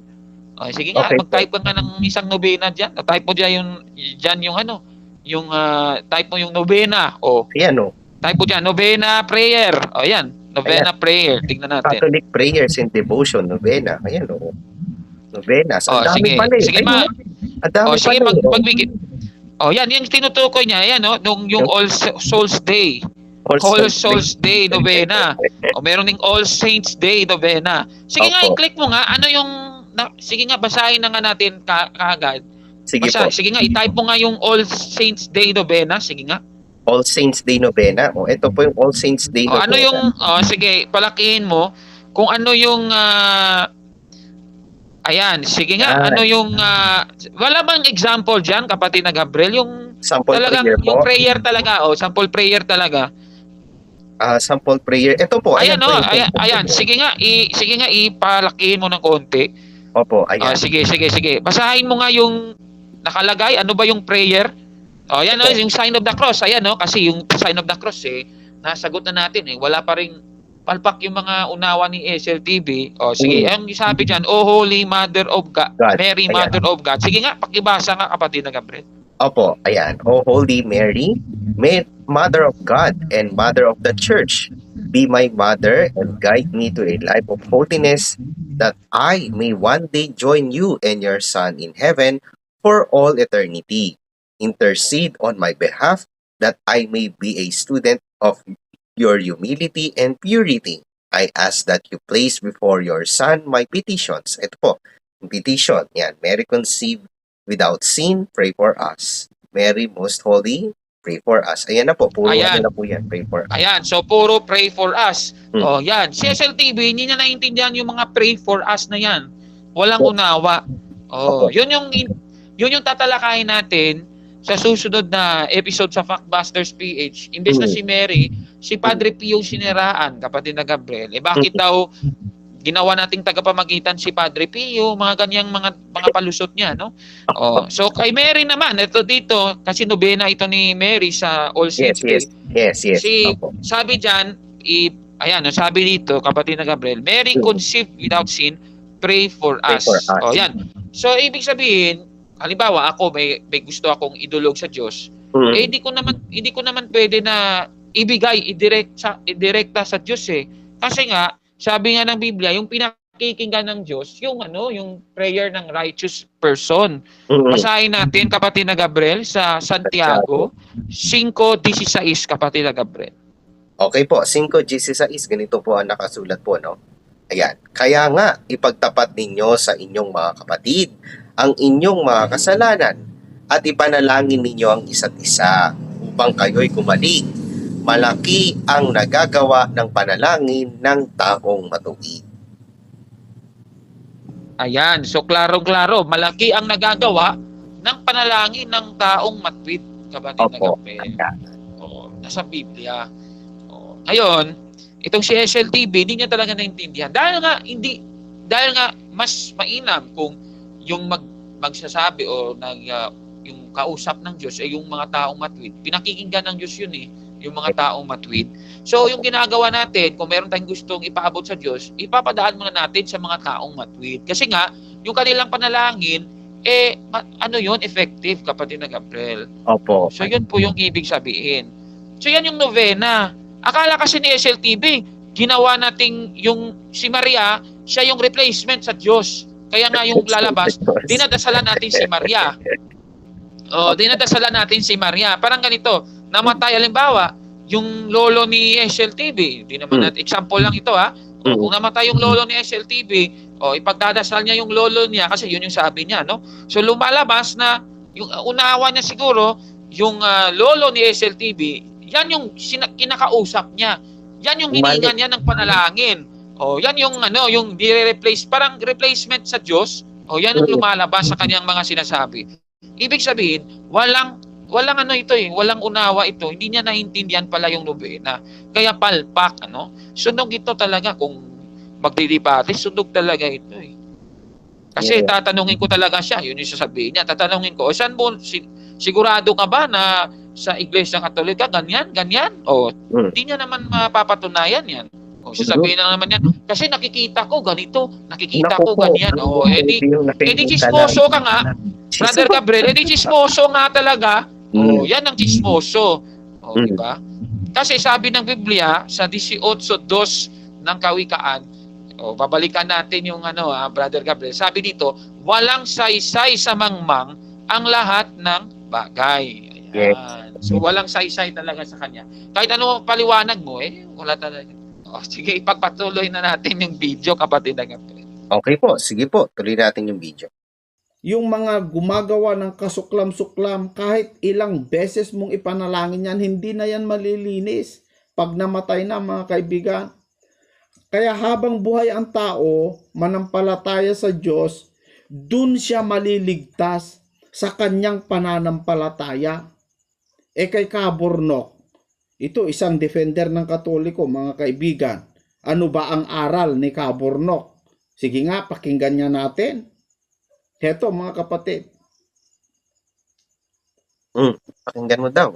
Sige nga, Okay. mag-type ka nga ng isang nobena dyan. Type mo dyan yung type mo yung nobena. Ayan o. Type mo dyan, nobena prayer. Ayan, nobena prayer. Tignan natin. Catholic prayers and devotion, nobena. Ayan o. Nobena. Ang dami Sige. pala eh. Sige, Ang dami sige, pala eh. magbigay. Yan yung tinutukoy niya. Ayan, yung All Souls Day. All Souls Day, nobena. Meron ding All Saints Day, nobena. Sige nga, Opo. i-click mo nga. Ano yung, sige nga, basahin na nga natin kaagad. Sige po. Sige nga, i-type mo nga yung All Saints Day, nobena. Sige nga. All Saints Day Novena. Ito po yung All Saints Day Novena. Ano yung, sige, palakihin mo kung ano yung, ayan, sige nga, ano yung, wala bang example dyan, kapatid na Gabriel? Yung sample talagang, prayer po? yung prayer talaga, sample prayer talaga. Sample prayer. Ito po. Ayan, po, ito. ayan, sige nga, ipalakihin mo ng konti. Opo, ayan. Sige. Basahin mo nga yung nakalagay, ano ba yung prayer? Ayan, yung sign of the cross. Ayan, kasi yung sign of the cross, nasagot na natin, wala pa ring palpak yung mga unawa ni SLTV. Sige, ang sabi dyan, O Holy Mother of God, Mary, Ayan. Mother of God. Sige nga, pakibasa nga, kapatid na Gabriel. Opo, ayan. O Holy Mary, Mother of God and Mother of the Church, be my mother and guide me to a life of holiness, that I may one day join you and your Son in heaven for all eternity. Intercede on my behalf, that I may be a student of your humility and purity. I ask that you place before your Son my petitions. Ito po, petition. Yan, Mary conceived without sin, pray for us. Mary, most holy, pray for us. Ayan na po, puro Ayan. ano na po yan, pray for us. Ayan, so puro pray for us. Hmm. Yan. Si SLTV, hindi niya naintindihan yung mga pray for us na yan. Walang unawa. Opo. Yun yung tatalakayin natin sa susunod na episode sa Factbusters PH. Imbes na si Mary, si Padre Pio siniraan, kapatid na Gabriel. Bakit daw ginawa nating tagapamagitan si Padre Pio, mga ganyang mga palusot niya, no? So kay Mary naman, ito dito, kasi nobena ito ni Mary sa All Saints Day. Yes. Opo. Sabi diyan, ayan, sabi dito, kapatid na Gabriel, Mary conceived without sin, pray for Pray us. for us. Yan. So ibig sabihin, halimbawa ako may gusto akong idulog sa Diyos, hindi ko naman pwede na ibigay idirekta sa Diyos Kasi nga sabi nga ng Biblia, yung pinakikinggan ng Diyos, yung prayer ng righteous person. Basahin natin, kapatid na Gabriel, sa Santiago 5:16, kapatid na Gabriel. Okay po, 5:16, ganito po ang nakasulat po, no? Ayan. Kaya nga, ipagtapat ninyo sa inyong mga kapatid ang inyong mga kasalanan at ipanalangin ninyo ang isa't isa upang kayo'y gumaling. Malaki ang nagagawa ng panalangin ng taong matuwid. Ayan, so klaro-klaro, malaki ang nagagawa ng panalangin ng taong matuwid, kapatid na Opo. Gabriel. Nasa Biblia. Ngayon, itong si SLTV, hindi niya talaga naintindihan. Dahil nga mas mainam kung yung magsasabi o yung kausap ng Diyos ay yung mga taong matuwid. Pinakikinggan ng Diyos yun yung mga taong matuwid. So, yung ginagawa natin, kung meron tayong gustong ipaabot sa Diyos, ipapadaan muna natin sa mga taong matuwid. Kasi nga, yung kanilang panalangin, effective, kapatid na Gabriel. Opo. So, yun po yung ibig sabihin. So, yan yung novena. Akala kasi ni SLTV, ginawa nating yung si Maria, siya yung replacement sa Diyos. Kaya nga yung lalabas, dinadasalan natin si Maria. dinadasalan natin si Maria. Parang ganito, namatay halimbawa, yung lolo ni SLTV, hindi naman natin, example lang ito ha. Kung namatay yung lolo ni SLTV, ipagdadasal niya yung lolo niya kasi yun yung sabi niya, no? So lumalabas na yung unawa niya siguro yung lolo ni SLTV, yan yung kinakausap niya. Yan yung hininga niya ng panalangin. Yan yung yung dire-replace, parang replacement sa Diyos. Yan ang lumalabas sa kanyang mga sinasabi. Ibig sabihin, walang walang unawa ito. Hindi niya naintindihan pala yung nobena. Kaya palpak, Sunog ito talaga kung magdidebate, sunog talaga ito eh. Kasi tatanungin ko talaga siya, yun yung sasabihin niya. Tatanungin ko, saan mo, sigurado ka ba na sa Iglesia Katolika, ganyan? Hindi niya naman mapapatunayan yan. Sasabihin na naman yan, kasi nakikita ko ganito, nakikita ko ganyan. Edi chismoso ka nga, Brother Gabriel, edi chismoso nga talaga. Yan ang chismoso. Di ba? Kasi sabi ng Biblia, sa 18:2 ng Kawikaan, babalikan natin yung Brother Gabriel. Sabi dito, walang saysay sa mangmang ang lahat ng bagay. Ayan. So walang saysay talaga sa kanya. Kahit ano paliwanag mo, wala talaga. Sige, ipagpatuloy na natin yung video, kapatid na Gabriel. Okay po, sige po, tuloy natin yung video. Yung mga gumagawa ng kasuklam-suklam, kahit ilang beses mong ipanalangin yan, hindi na yan malilinis pag namatay na, mga kaibigan. Kaya habang buhay ang tao, manampalataya sa Diyos, dun siya maliligtas sa kanyang pananampalataya. Kay Kaburnok, ito isang defender ng Katoliko, mga kaibigan. Ano ba ang aral ni Kaburnok? Sige nga, pakinggan niya natin. Heto, mga kapatid. Pakinggan mo daw.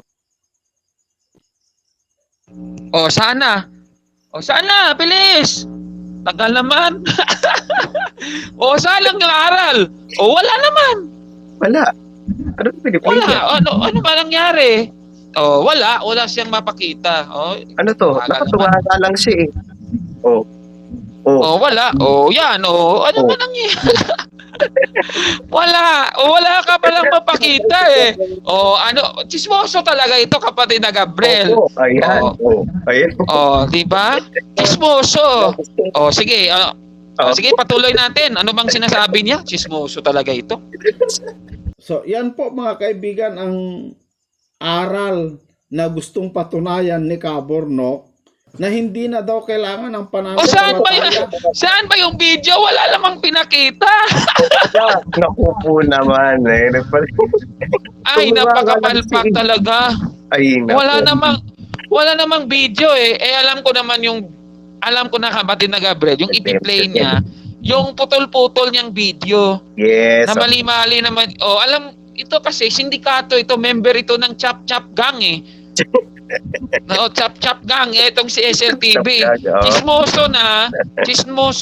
Sana, bilis! Tagal naman. Saan lang yung aral? Wala naman. Wala. Ano pinipili? Wala. Ano ba nangyari? Wala siyang mapakita. Ano to? Nakatuwa nga lang siya eh. Wala. Yan. Ano ba nangyari? Wala ka palang mapakita eh. Chismoso talaga ito, kapatid na Gabriel. Ayan. Ayan. Di ba? Chismoso. Sige. Sige, patuloy natin. Ano bang sinasabi niya? Chismoso talaga ito. So, yan po, mga kaibigan, ang aral na gustong patunayan ni Kaburnok na hindi na daw kailangan ng pananampalataya. Saan ba yung video? Wala namang pinakita. Naku po naman eh. Ay, napakapalpak talaga. Ay, naku. Wala namang video eh. Alam ko na, kapatid na Gabriel, yung ipi-play niya, yung putol-putol niyang video. Yes. Na mali-mali naman. Ito kasi, sindikato ito, member ito ng Chap-Chap Gang eh. Chap-Chap Gang, itong si SLTV. Chismoso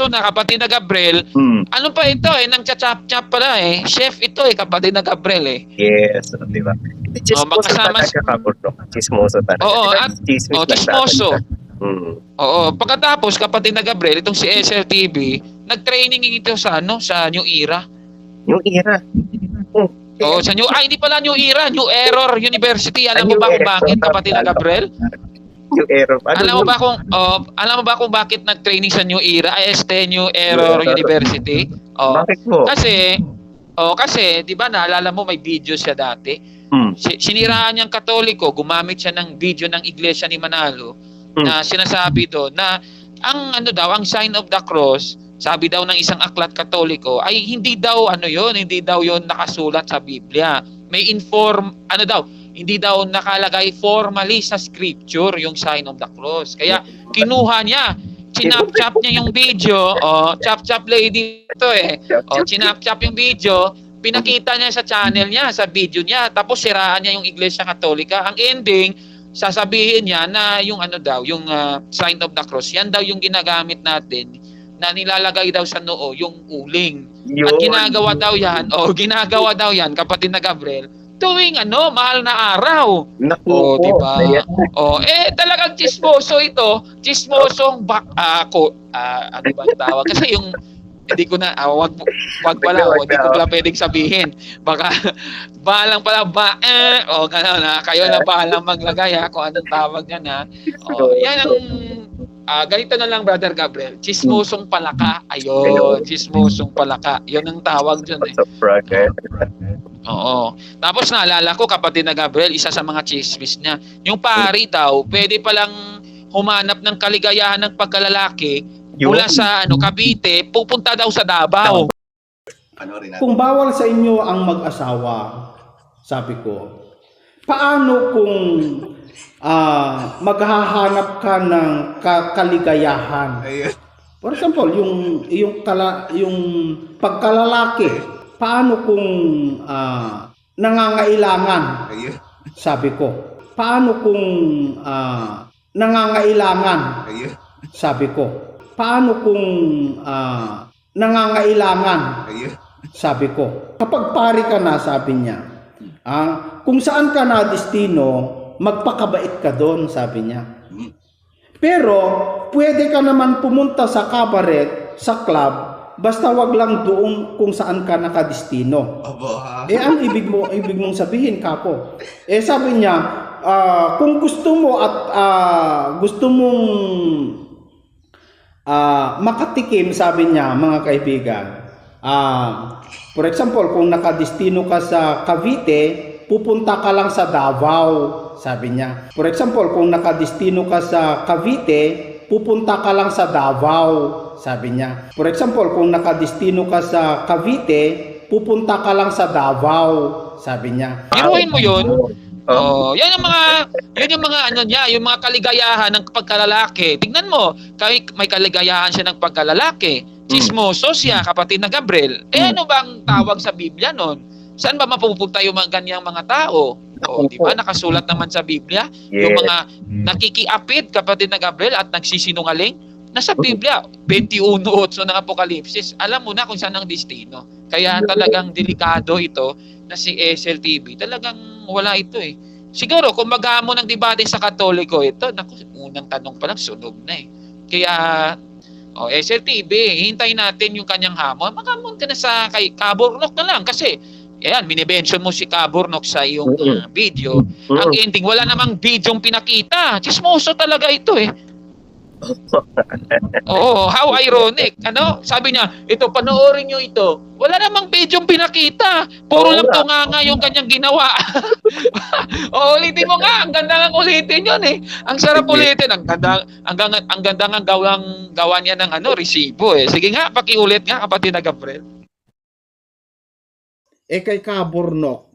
na, kapatid na Gabriel. Ano pa ito ng Chap-Chap pala eh. Chef ito kapatid na Gabriel eh. Yes, di ba? Chismoso talaga, Kaburnok. Chismoso talaga. Chismoso. Pagkatapos, kapatid na Gabriel, itong si SLTV, nag-training ito sa New Era. New Era? Hindi pala New Era, New Error University. Alam mo ba kung bakit, kapatid na Gabriel? New Error. Alam mo ba kung bakit nag-training sa New Era? New Error University? Bakit mo? Kasi 'di ba naalala mo may video siya dati? Siniraan niyang Katoliko, gumamit siya ng video ng Iglesia ni Manalo na sinasabi doon na ang sign of the cross, sabi daw ng isang aklat Katoliko, ay hindi daw yun nakasulat sa Biblia. May hindi daw nakalagay formally sa scripture yung sign of the cross. Kaya kinuha niya, chinap-chap niya yung video, chap-chap lady ito eh. Chinap-chap yung video, pinakita niya sa channel niya, sa video niya, tapos siraan niya yung Iglesia Katolika. Ang ending, sasabihin niya na yung yung sign of the cross, yan daw yung ginagamit natin na nilalagay daw sa noo yung uling. At ginagawa daw yan, kapatid na Gabriel, tuwing mahal na araw. Naku, diba? Talagang chismoso ito. Chismosong ano ba yung tawag? Kasi hindi ko na, wag pala, hindi ko pala pwedeng sabihin. Baka, balang pala gano'n ha, kayo na balang maglagay ha, kung anong tawag yan ha. Yan ang, ganito na lang, Brother Gabriel, chismosong palaka, ayun, chismosong palaka, yun ang tawag dyan eh. Oo. Tapos naalala ko, kapatid na Gabriel, isa sa mga chismis niya, yung pari daw, pwede palang humanap ng kaligayahan ng pagkalalaki mula sa Cavite, pupunta daw sa Davao. Kung bawal sa inyo ang mag-asawa, sabi ko, paano kung maghahanap ka ng kaligayahan? For example, yung pagkalalaki, paano kung nangangailangan? Sabi ko, paano kung nangangailangan? Sabi ko, paano kung nangangailangan? Sabi ko, kapag pari ka na, sabi niya, kung saan ka na destino, magpakabait ka doon, sabi niya. Pero, pwede ka naman pumunta sa cabaret, sa club, basta wag lang doon kung saan ka nakadestino. Ang ibig mong sabihin, Kapo. Sabi niya, kung gusto mo at gusto mong makatikim, sabi niya, mga kaibigan, for example, kung nakadestino ka sa Cavite, pupunta ka lang sa Davao, sabi niya. For example, kung nakadestino ka sa Cavite, pupunta ka lang sa Davao, sabi niya. For example, kung nakadestino ka sa Cavite, pupunta ka lang sa Davao, sabi niya. Biruin mo yun. Yan yung mga ano niya, yung mga kaligayahan ng pagkalalaki. Tingnan mo, may kaligayahan siya ng pagkalalaki. Chismoso siya, kapatid na Gabriel. Ano bang tawag sa Biblia nun? Saan ba mapupunta yung mga ganyang mga tao? Di ba? Nakasulat naman sa Biblia. Yung mga nakikiapid, kapatid na Gabriel, at nagsisinungaling, nasa Biblia, 21:8 ng Apokalipsis. Alam mo na kung saan ang destino. Kaya talagang delikado ito na si SLTV. Talagang wala ito eh. Siguro, kung maghamon ng debate sa Katoliko ito, naku, unang tanong pa lang, sunog na eh. Kaya, SLTV, hintayin natin yung kanyang hamon. Maghamon ka na sa kay Kaburnok na lang kasi ayan, minibention mo si Kaburnok sa iyong video. Ang ending, wala namang bidyong pinakita. Chismoso talaga ito eh. How ironic. Sabi niya, ito, panoorin nyo ito. Wala namang bidyong pinakita. Puro lang tunganga yung kanyang ginawa. Ulitin mo nga. Ang ganda lang ulitin yun eh. Ang sarap ulitin. Ang ganda nga gawa niya ng resibo eh. Sige nga, pakiulit nga, kapatid na Gabriel. Kay Kaburnok,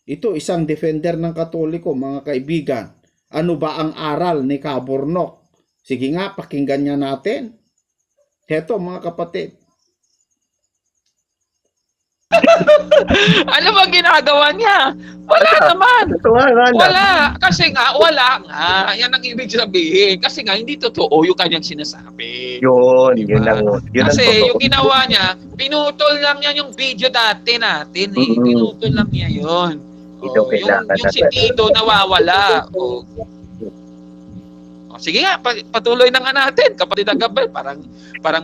ito isang defender ng Katoliko, mga kaibigan. Ano ba ang aral ni Kaburnok? Sige nga, pakinggan niya natin. Heto, mga kapatid. Ano ba ginagawa niya? Wala naman. Wala. Kasi nga, wala nga. Yan ang ibig sabihin. Kasi nga, hindi totoo yung kanyang sinasabi. Yun Kasi yung ginawa niya, pinutol lang niya yung video dati natin. Pinutol lang niya yun. Yung si Tito nawawala. Sige nga, patuloy na nga natin. Kapatid na Gabriel, parang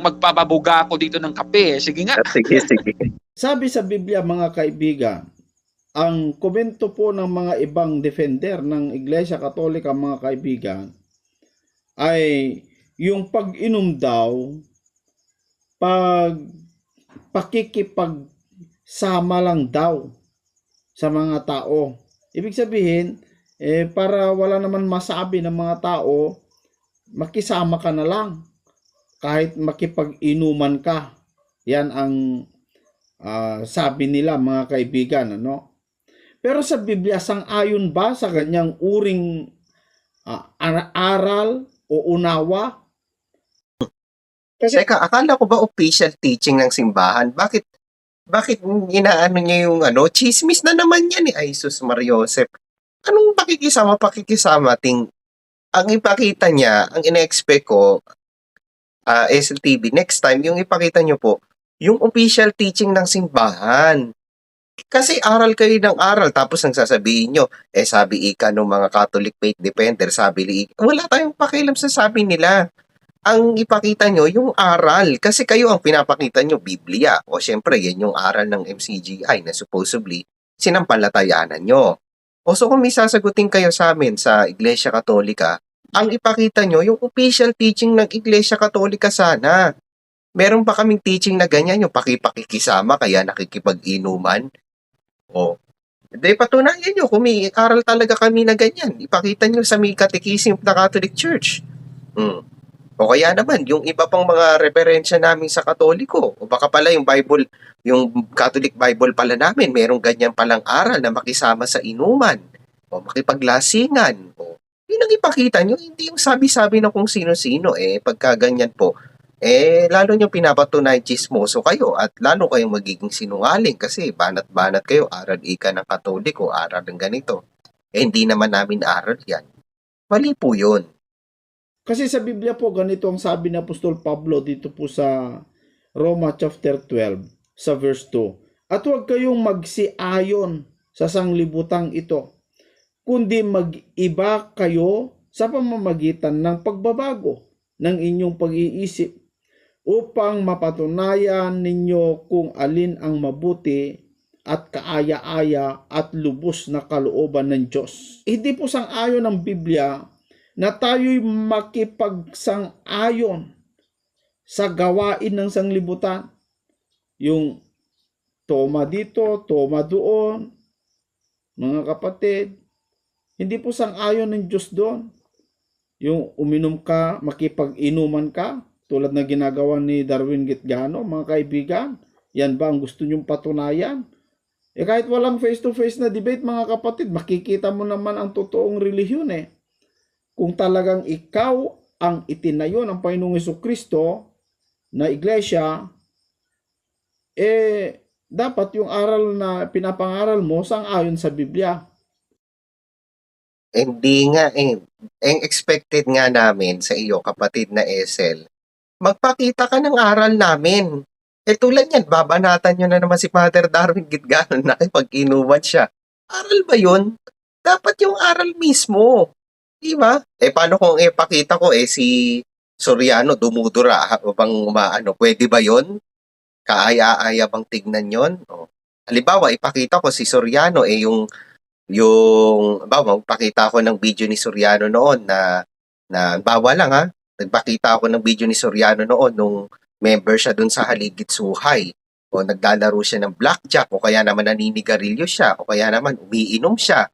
magpapabuga ako dito ng kape. Sige nga. Sige. Sabi sa Biblia, mga kaibigan, ang komento po ng mga ibang defender ng Iglesia Katolika, mga kaibigan, ay yung pag-inom daw, pakikipagsama lang daw sa mga tao. Ibig sabihin, para wala naman masabi ng mga tao, makisama ka na lang. Kahit makipag-inuman ka. Yan ang sabi nila, mga kaibigan. Pero sa Biblia, sang-ayon ba sa ganyang uring aral o unawa? Kasi akala ko ba official teaching ng simbahan? Bakit inaano niya yung chismis na naman yan eh. Ay, sus Mariosep. Anong pakikisama? Ang ipakita niya, ang ina-expect ko, SLTV, next time, yung ipakita niyo po, yung official teaching ng simbahan. Kasi aral kayo ng aral, tapos ang sasabihin nyo, sabi ika ng mga Catholic faith defender, sabi wala tayong pakialam sa sabi nila. ang ipakita nyo yung aral. Kasi kayo ang pinapakita nyo, Biblia. O syempre, yan yung aral ng MCGI na supposedly sinampalatayanan nyo. O so kung may sasagutin kayo sa amin sa Iglesia Katolika, ang ipakita nyo yung official teaching ng Iglesia Katolika sana. Meron pa kaming teaching na ganyan, yung pakipakikisama, kaya nakikipag-inuman. O, di patunayan nyo kung may aral talaga kami na ganyan. Ipakita nyo sa may Catechism of the Catholic Church. O kaya naman, yung iba pang mga referensya namin sa Katoliko. O baka pala yung Bible, yung Catholic Bible pala namin, merong ganyan palang aral na makisama sa inuman. O makipaglasingan. O, yun ang ipakita nyo, hindi yung sabi-sabi na kung sino-sino. Pagka ganyan po, lalo nyo pinapatunayan chismoso kayo at lalo kayong magiging sinungaling kasi banat-banat kayo, aral ika ng Katoliko, aral ng ganito. Hindi naman namin aral yan. Mali po yun. Kasi sa Biblia po, ganito ang sabi ni Apostol Pablo dito po sa Roma chapter 12, sa verse 2. At huwag kayong magsiayon sa sanglibutang ito, kundi mag-iba kayo sa pamamagitan ng pagbabago ng inyong pag-iisip upang mapatunayan ninyo kung alin ang mabuti at kaaya-aya at lubos na kalooban ng Diyos. Hindi po sang-ayon ng Biblia na tayo'y makipagsang-ayon sa gawain ng sanglibutan. Yung toma dito, toma doon, mga kapatid, hindi po sang-ayon ng Diyos doon. Yung uminom ka, makipag-inuman ka, tulad na ginagawa ni Darwin Gitgano, mga kaibigan, yan ba ang gusto nyong patunayan? Kahit walang face-to-face na debate, mga kapatid, makikita mo naman ang totoong relihiyon Kung talagang ikaw ang itinayo ng Panginoong Jesucristo na iglesia, dapat yung aral na pinapangaral mo sang-ayon sa Biblia. Hindi nga Ang expected nga namin sa iyo, kapatid na Esel, magpakita ka ng aral namin. Tulad yan, babanatan nyo na naman si Father Darwin Gitgano na nakipag-inuman siya. Aral ba yun? Dapat yung aral mismo. Diba? Paano kung ipakita ko si Soriano dumudura bang umaano? Pwede ba yon? Kaaya-aya bang tignan yon? Halimbawa, ipakita ko si Soriano pakita ko ng video ni Soriano noon na bawa lang nagpakita ako ng video ni Soriano noon nung member siya dun sa Haligit Suhay o naglalaro siya ng blackjack o kaya naman naninigarilyo siya o kaya naman umiinom siya.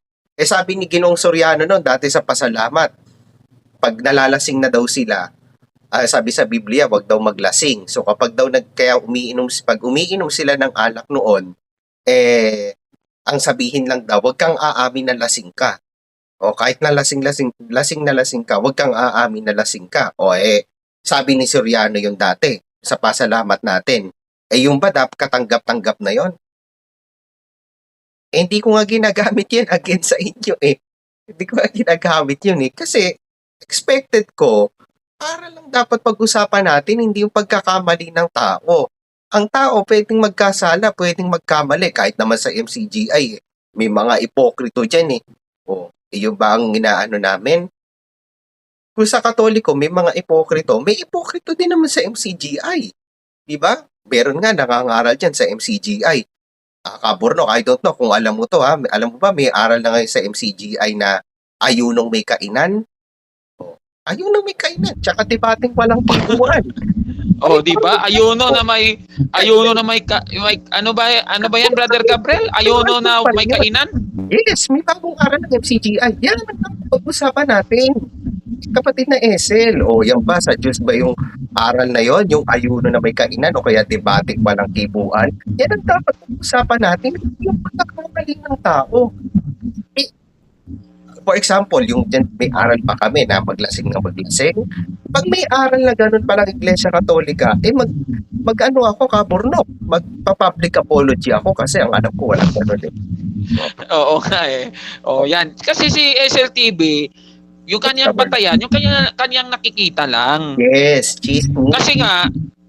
Sabi ni Ginoong Soriano noon dati sa pasalamat, pag nalalasing na daw sila, sabi sa Biblia, wag daw maglasing. So kapag daw pag umiinom sila ng alak noon, ang sabihin lang daw, wag kang aamin na lasing ka. O kahit na lasing na lasing ka, wag kang aamin na lasing ka. Sabi ni Soriano yung dati, sa pasalamat natin. Yung ba dapat katanggap-tanggap na yon? Hindi ko nga ginagamit yan against sa inyo Hindi ko nga ginagamit yun Kasi expected ko, aral lang dapat pag-usapan natin, hindi yung pagkakamali ng tao. Ang tao pwedeng magkasala, pwedeng magkamali, kahit naman sa MCGI may mga ipokrito dyan Yung ba ang inaano namin? Kung sa Katoliko may mga ipokrito, may ipokrito din naman sa MCGI. Diba? Meron nga nangangaral dyan sa MCGI. Kaborno, I don't know kung alam mo to Alam mo ba, may aral na ngayon sa MCGI na ayunong may kainan? Ayunong may kainan, tsaka debating walang pagkuhan. Di ba? Ayuno na may ano ba yan, Brother Gabriel? Ayuno na may kainan? Yes, may bagong aral ng MCGI. Yan naman ang pag-usapan natin. Kapatid na Esel, yan ba sa Diyos ba yung aral na yon, yung ayuno na may kainan o kaya debating walang kibuan? Yan ang dapat pag-usapan natin, yung pagkakamali ng tao. For example, yung dyan may aral pa kami na maglasing na maglasing. Pag may aral na ganun palang Iglesia Katolika, mag-ano ako, kabornok, magpa-public apology ako kasi ang anak ko walang ganun Oo nga yan. Kasi si SLTV, yung kanyang batayan, yung kanyang nakikita lang. Yes, chismoso.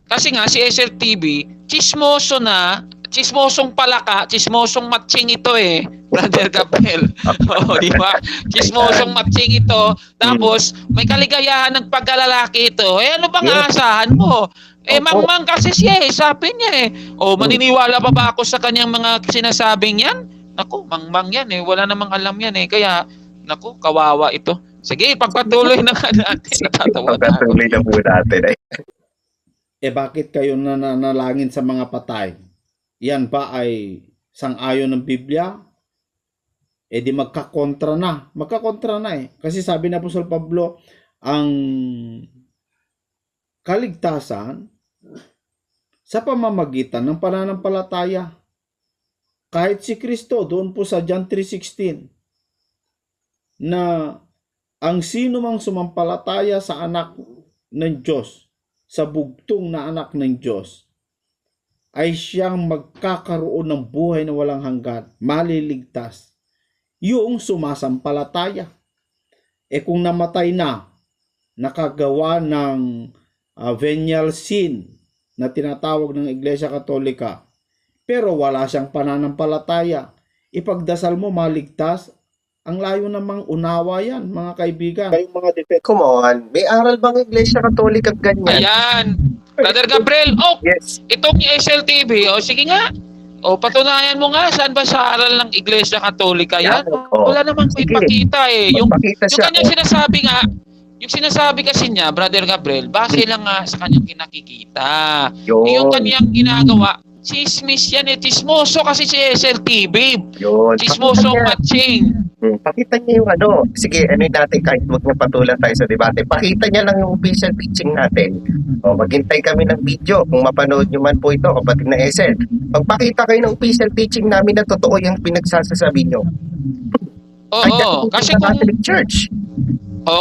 Kasi nga si SLTV, chismoso na, chismosong palaka, chismosong matching ito eh, Brother Gabriel. Oo, di ba? Chismosong matching ito. Tapos, may kaligayahan ng pagkalalaki ito. Eh, ano bang Yes. aasahan mo? Eh, Opo. mangmang kasi siya eh, sabi niya eh. O, maniniwala pa ba ako sa kanyang mga sinasabing yan? Naku, mangmang yan eh. Wala namang alam yan eh. Kaya, naku, kawawa ito. Sige, pagpatuloy na nga natin. Natatawa na ako. Pagkatuloy na po natin. Ay, Bakit kayo nananalangin sa mga patay? Yan ba ay sang-ayon ng Biblia? Di magkakontra na. Magkakontra na eh. Kasi sabi na Apostol Pablo, ang kaligtasan sa pamamagitan ng pananampalataya. Kahit si Kristo, doon po sa John 3:16, na ang sino mang sumampalataya sa anak ng Diyos, sa bugtong na anak ng Diyos, ay siyang magkakaroon ng buhay na walang hanggan, maliligtas. Yung sumasampalataya. Kung namatay na, nakagawa ng venial sin na tinatawag ng Iglesia Katolika, pero wala siyang pananampalataya, ipagdasal mo maligtas. Ang layo namang unawa yan, mga kaibigan. Kayong mga come on. May aral bang Iglesia Katolika ganyan? Ayan. Brother Gabriel, Yes. itong SLTV, sige nga. Patunayan mo nga, saan ba sa aral ng Iglesia Katolika yan? Wala namang Sige. ipakita eh. Yung Magpakita kanyang sinasabi nga, yung sinasabi kasi niya, Brother Gabriel, base lang nga sa kanyang kinakikita. Yun. Yung kanyang ginagawa, chismis yan eh. Chismoso kasi si SLTV. Yun. Chismosong Pakita niya. matching. Pakita niya yung ano. Sige, ano yung natin kahit huwag na patulan tayo sa debate. Pakita niya lang yung official teaching natin. Maghintay kami ng video. Kung mapanood nyo man po ito, kapatid na SL. Pagpakita kayo ng official teaching namin na totoo yung pinagsasasabi nyo. Oo, kasi kung Catholic Church.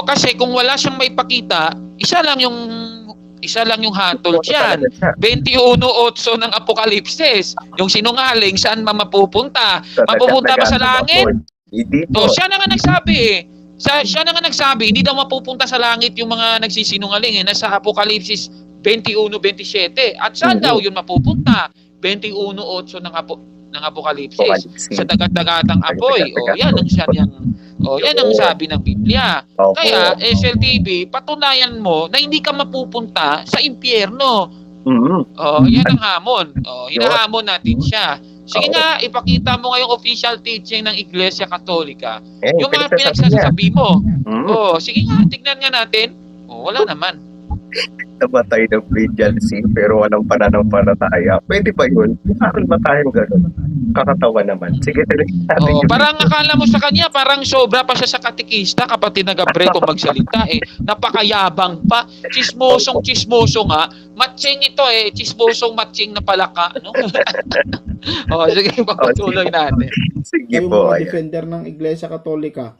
kasi kung wala siyang maipakita, isa lang yung hatol diyan. 21:8 ng Apokalipsis. Yung sinungaling saan mapupunta? Mapupunta ba sa langit? Hindi So, po. siya na nga nagsabi eh. Siya na nga nagsabi, hindi daw mapupunta sa langit yung mga nagsisinungaling eh. Nasa Apokalipsis 21:27. At saan daw yun mapupunta? 21:8 ng Apokalipsis. Sa dagat-dagatang apoy. Yan ang sabi ng Biblia. Opo. Kaya, SLTV, patunayan mo na hindi ka mapupunta sa impyerno. Yan ang hamon. Hinahamon natin siya. Sige nga, ipakita mo ngayong official teaching ng Iglesia Katolika. Yung mga pinagsasabi mo. Sige nga, tignan nga natin. Wala naman. Namatay ng venial sin pero walang pananampalataya. Pwede ba yun? Aral ba tayo gano'n? Kakatawa naman. Sige, tuloy natin yung Parang video. akala mo sa kanya, parang sobra pa siya sa katikista, kapatid na Gabriel kung magsalita eh. Napakayabang pa. Chismosong nga. Matching ito eh. Chismosong matching na palaka. No? Sige, pagpatuloy natin. Sige Kayong po. mga Ayan. defender ng Iglesia Katolika,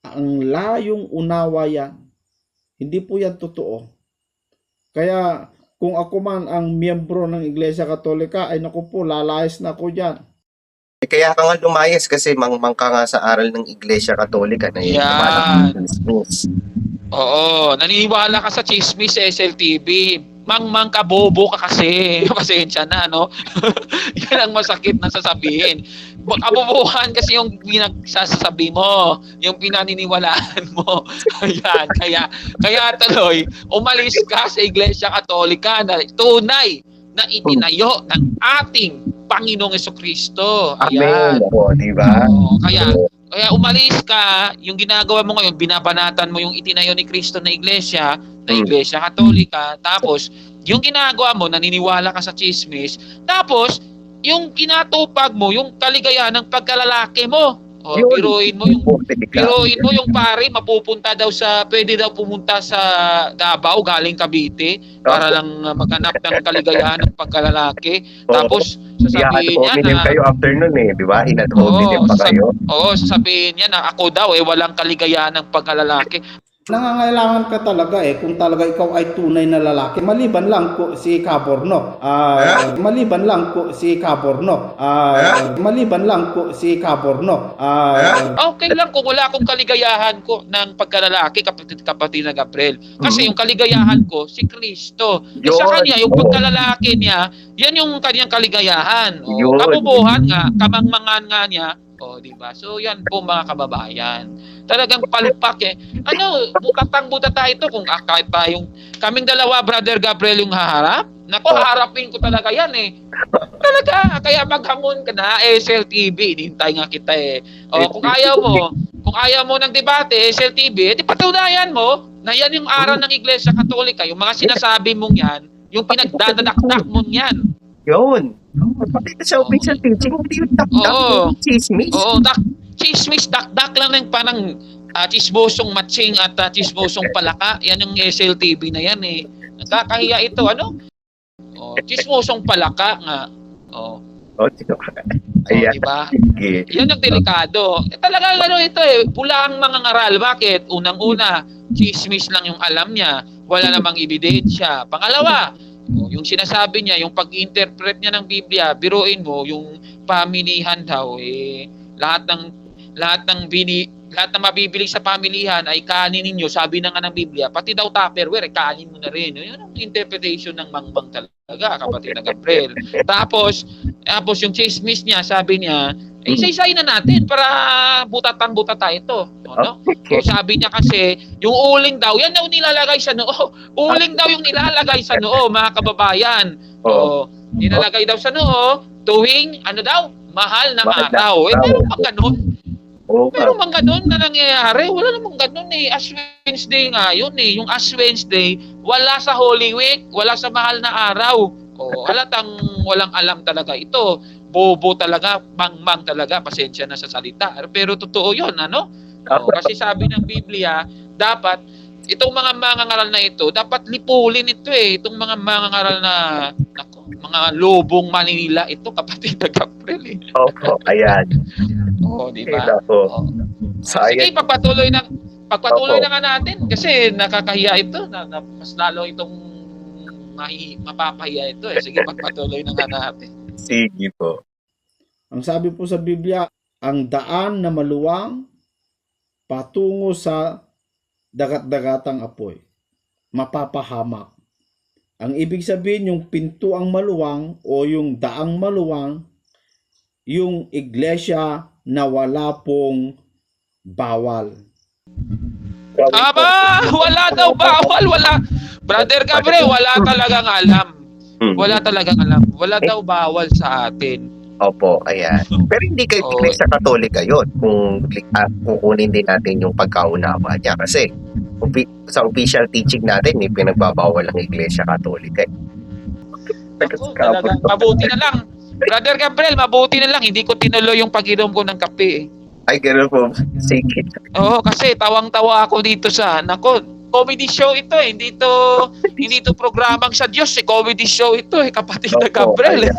ang layong unawa yan. Hindi po yan totoo. Kaya kung ako man ang miyembro ng Iglesia Katolika, ay naku po, lalayas na ako dyan. Kaya ka nga lumayas kasi mangmang ka nga sa aral ng Iglesia Katolika na yun. Yan. Naniniwala ka sa chismis sa SLTV. Mangmang ka, bobo ka kasi. Pasensya na, no? Yan ang masakit na sasabihin. Kabobohan kasi yung pinagsasabi mo, yung pinaniniwalaan mo. Ayan, kaya tuloy, umalis ka sa Iglesia Katolika na tunay na itinayo ng ating Panginoong Jesucristo. Amen. Ayan. Di ba? Kaya umalis ka, yung ginagawa mo ngayon, binabanatan mo yung itinayo ni Kristo na Iglesia Katolika, tapos yung ginagawa mo, naniniwala ka sa chismis, tapos yung kinatupag mo, yung kaligayahan ng pagkalalaki mo. Biruin mo yung pare, pwede daw pumunta sa Davao galing Cavite para lang maghanap ng kaligayahan ng pagkalalaki. Tapos sasabihin niya na kayo after nun di ba? Inad-hominem pa kayo. sasabihin niya na ako daw walang kaligayahan ng pagkalalaki. Nangangailangan ka talaga kung talaga ikaw ay tunay na lalaki. Maliban lang po si Caborno. Maliban lang po si Caborno. Maliban lang po si Caborno. Okay lang kung wala akong kaligayahan ko ng pagkalalaki, kapatid na Gabriel. Kasi yung kaligayahan ko, si Kristo. Sa kanya, yung pagkalalaki niya, yan yung kanyang kaligayahan. Yun. Kabubuhan nga, kamangmangan nga niya. Di ba? So, yan po mga kababayan. Talagang palpak butatang-buta tayo ito kung kahit tayong, kaming dalawa, Brother Gabriel, yung haharap. Nako, haharapin ko talaga yan Talaga, kaya maghamon ka na, SLTV, hinintay nga kita kung ayaw mo ng debate, SLTV, di patunayan mo na yan yung aral ng Iglesia Katolika, yung mga sinasabi mong yan, yung pinagdadakdak mong yan. Yun. Pakita sa official teaching, hindi yung takdak, chismis. Chismis, dakdak lang ng parang chismosong matching at chismosong palaka. Yan yung SLTV na yan Nagkakahiya ito, chismosong palaka nga. Ayan. Diba? Sige. Yan yung delikado. Talaga ito pula ang mga ngaral. Bakit? Unang-una, chismis lang yung alam niya. Wala namang ebidensya. Pangalawa, yung sinasabi niya, yung pag-interpret niya ng Biblia, biruin mo, yung pamilihan daw, lahat ng mabibili sa pamilihan ay kanin ninyo, sabi na nga ng Biblia, pati daw Tupperware, kanin mo na rin. Yun ang interpretation ng mangbang talaga, kapatid na Gabriel. Tapos yung chismis niya, sabi niya, isa-isay na natin para butatan-buta tayo ito. So, sabi niya kasi, yung uling daw, yan daw nilalagay sa noo. Uling daw yung nilalagay sa noo, mga kababayan. Nilalagay daw sa noo, tuwing, mahal na araw. Meron pang ganun. Meron bang ganun na nangyayari? Wala namang ganun Ash Wednesday nga yun Yung Ash Wednesday, wala sa Holy Week, wala sa mahal na araw. Halatang walang alam talaga ito. Bobo talaga, mangmang talaga, pasensya na sa salita. Pero totoo yun, kasi sabi ng Biblia, dapat, itong mga mangangaral na ito, dapat lipulin ito Itong mga mangangaral na, mga lobong Manila ito, kapatid na Gabriel Ayan. Di ba? Sige, pagpatuloy na nga natin kasi nakakahiya ito na mas lalo itong mapapahiya ito Sige, pagpatuloy na nga natin. Sige po. Ang sabi po sa Biblia, ang daan na maluwang patungo sa dagat-dagatang apoy, mapapahamak. Ang ibig sabihin, yung pintuang maluwang o yung daang maluwang, yung iglesia na wala pong bawal. Wala daw bawal, wala. Brother Gabriel, wala talagang alam. Wala talagang alam. Wala daw bawal sa atin. Opo, ayan. Pero hindi kayo Iglesia Katolika yun kung kukunin din natin yung pagkaunawa niya. Kasi sa official teaching natin, may pinagbabawal ang Iglesia Katolika. Talagang mabuti na lang. Brother Gabriel, mabuti na lang. Hindi ko tinuloy yung pag-inom ko ng kape Ay, gano'n po. Sige. Kasi tawang-tawa ako dito sa, comedy show ito Hindi to programang sa Diyos comedy show ito kapatid na Gabriel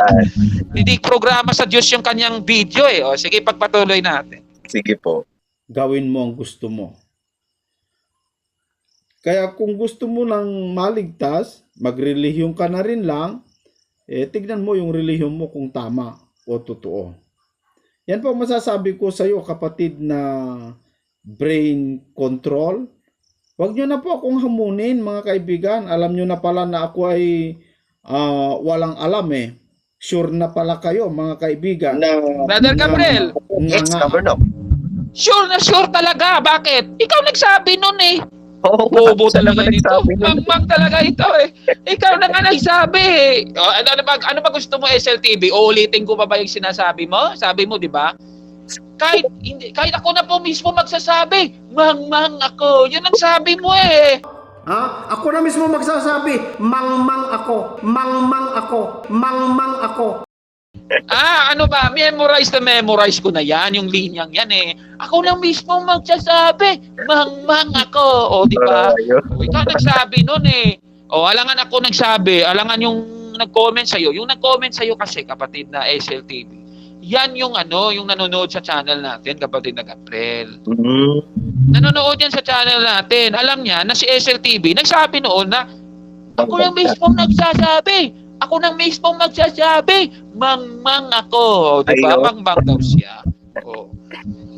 Hindi programa sa Diyos yung kanyang video Sige, pagpatuloy natin. Sige po. Gawin mo ang gusto mo. Kaya kung gusto mo nang maligtas, magrelihiyon ka na rin lang, tignan mo yung relihiyon mo kung tama o totoo. Yan po masasabi ko sa iyo, kapatid na brain control. Huwag nyo na po akong hamunin, mga kaibigan. Alam nyo na pala na ako ay walang alam Sure na pala kayo, mga kaibigan. Brother Gabriel, Yes, Caberno. sure na sure talaga. Bakit? Ikaw nagsabi nun Bobo talaga dito. Mangmang talaga ito Ikaw na nga nagsabi Ano ba gusto mo, SLTV? Uulitin ko pa ba yung sinasabi mo? Sabi mo, di ba? Kahit ako na po mismo magsasabi, mangmang ako. Yun ang sabi mo Ako na mismo magsasabi, mangmang ako, mangmang ako, mangmang ako. Ano ba? Memorize ko na yan, yung linyang yan Ako lang mismo magsasabi, mangmang ako. Di ba? Ikaw nagsabi nun alangan ako nagsabi, alangan yung nag-comment sa'yo. Yung nag-comment sa'yo kasi, kapatid na SLTV, yan yung yung nanonood sa channel natin, kapatid na Gabriel. Mm. Nanonood yan sa channel natin. Alam niya na si SLTV, nagsabi noon na ako lang mismo nagsasabi. Ako lang mismo magsasabi. Mangmang ako. Di ba? Ayun. Mangmang daw siya. Oh.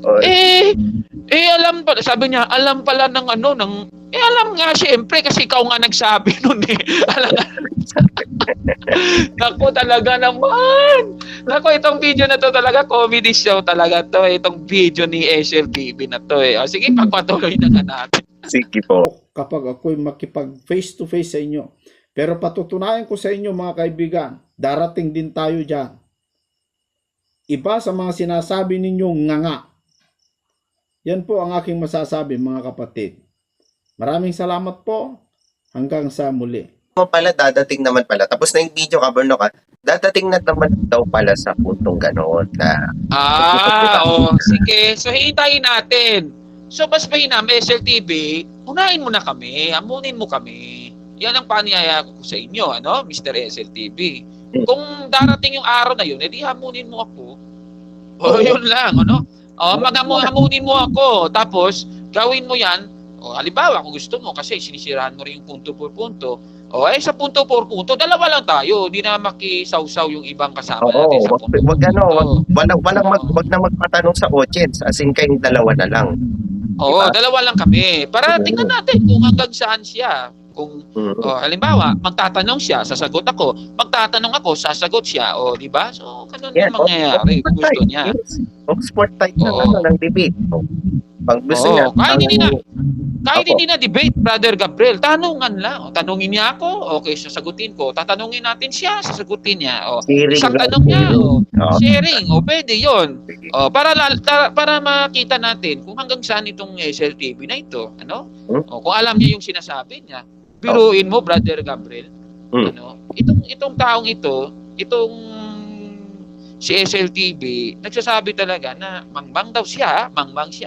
Oy. Alam pala, sabi niya, alam pala ng alam nga siyempre kasi ikaw nga nagsabi nun eh. Alam nga. Naku, talaga naman. Naku, itong video na to talaga, comedy show talaga to. Itong video ni SLTV na to eh. O, sige, pagpatuloy na nga natin. Sige po. Kapag ako'y makipag face to face sa inyo. Pero patutunayan ko sa inyo mga kaibigan, darating din tayo dyan. Iba sa mga sinasabi ninyong nga. Yan po ang aking masasabi mga kapatid. Maraming salamat po. Hanggang sa muli. Pala, dadating naman pala. Tapos na yung video, Kabernok, dadating na naman daw pala sa puntong ganoon na Sige. So, hintayin natin. So, mas mahina, SLTV, unahin mo na kami. Hamunin mo kami. Yan ang paniyaya ko sa inyo, Mr. SLTV. Kung darating yung araw na yun, edi hamunin mo ako. Yun lang, hamunin mo ako. Tapos, gawin mo yan. Halimbawa, kung gusto mo, kasi sinisirahan mo rin yung punto por punto. Sa punto por punto, dalawa lang tayo. Hindi na makisawsaw yung ibang kasama natin sa punto. Wag na magpatanong sa audience. As in, kayong dalawa na lang. Diba? Dalawa lang kami. Para tingnan natin kung hanggang saan siya. Kung halimbawa, magtatanong siya, sasagot ako. Magtatanong ako, sasagot siya. Di ba? So, ganun yung mangyayari kung gusto niya. Sport type ng debate. Pag gusto niya. Kahit hindi na debate, Brother Gabriel, tanungan lang. Tanungin niya ako, okay, sasagutin ko. Tatanungin natin siya, sasagutin niya. Isang tanong niya, sharing, pwede yun. Para makita natin kung hanggang saan itong SLTV na ito. Kung alam niya yung sinasabi niya. Biruin mo, Brother Gabriel. Itong taong itong si SLTV, nagsasabi talaga na mangmang daw siya,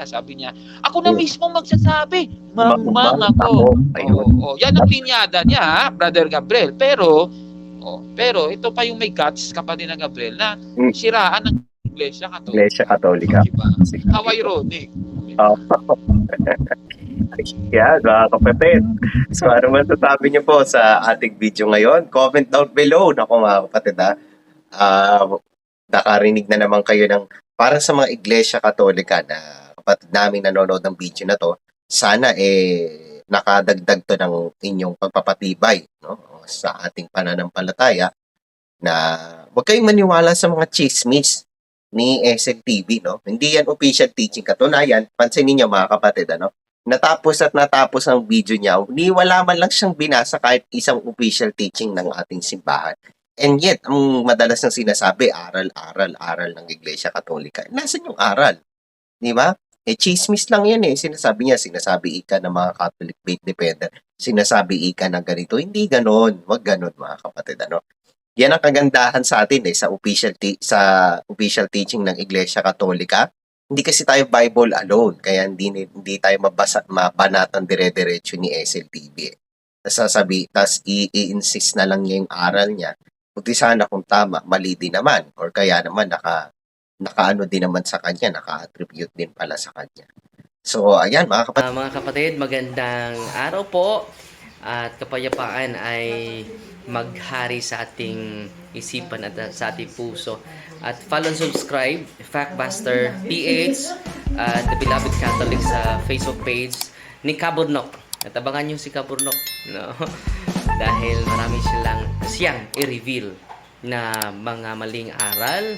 sabi niya. Ako na mismo magsasabi, mangmang ako. Yan ang linyada niya, Brother Gabriel. Pero ito pa yung may guts, kapatid na Gabriel, na siraan ng Iglesia Katolika. Diba? How ironic. Yan, mga kapatid. So, ano man sasabi niyo po sa ating video ngayon? Comment down below. Naku, mga kapatid, nakarinig na naman kayo ng para sa mga Iglesia Katolika na kapatid namin nanonood ng video na to, sana nakadagdag to ng inyong pagpapatibay sa ating pananampalataya na huwag kayong maniwala sa mga chismis ni SLTV. Hindi yan official teaching. Katunayan, pansinin niyo mga kapatid, natapos ang video niya, wala man lang siyang binasa kahit isang official teaching ng ating simbahan. And yet, ang madalas nang sinasabi, aral ng Iglesia Katolika. Nasaan yung aral? Di ba? Chismis lang yan Sinasabi ika ng mga Catholic faith defender. Sinasabi ika ng ganito. Hindi ganon. Wag ganon, mga kapatid. Yan ang kagandahan sa atin sa official teaching ng Iglesia Katolika. Hindi kasi tayo Bible alone. Kaya hindi tayo mabanatan dire-diretso ni SLTV. Tapos i-insist na lang niya yung aral niya. Buti sana kung tama, mali din naman. Or kaya naman, nakaano din naman sa kanya, naka-attribute din pala sa kanya. So, ayan mga kapatid. Mga kapatid, magandang araw po. At kapayapaan ay maghari sa ating isipan at sa ating puso. At follow and subscribe, Factbuster PH, at The Beloved Catholic sa Facebook page ni Kaburnok. At abangan nyo si Kaburnok. Dahil marami siyang i-reveal na mga maling aral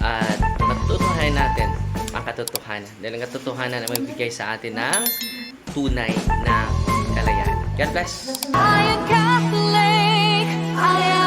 at matutuhanan natin ang katotohanan. Dahil ang katotohanan na magbigay sa atin ng tunay na kalayaan. God bless! I am Catholic. I am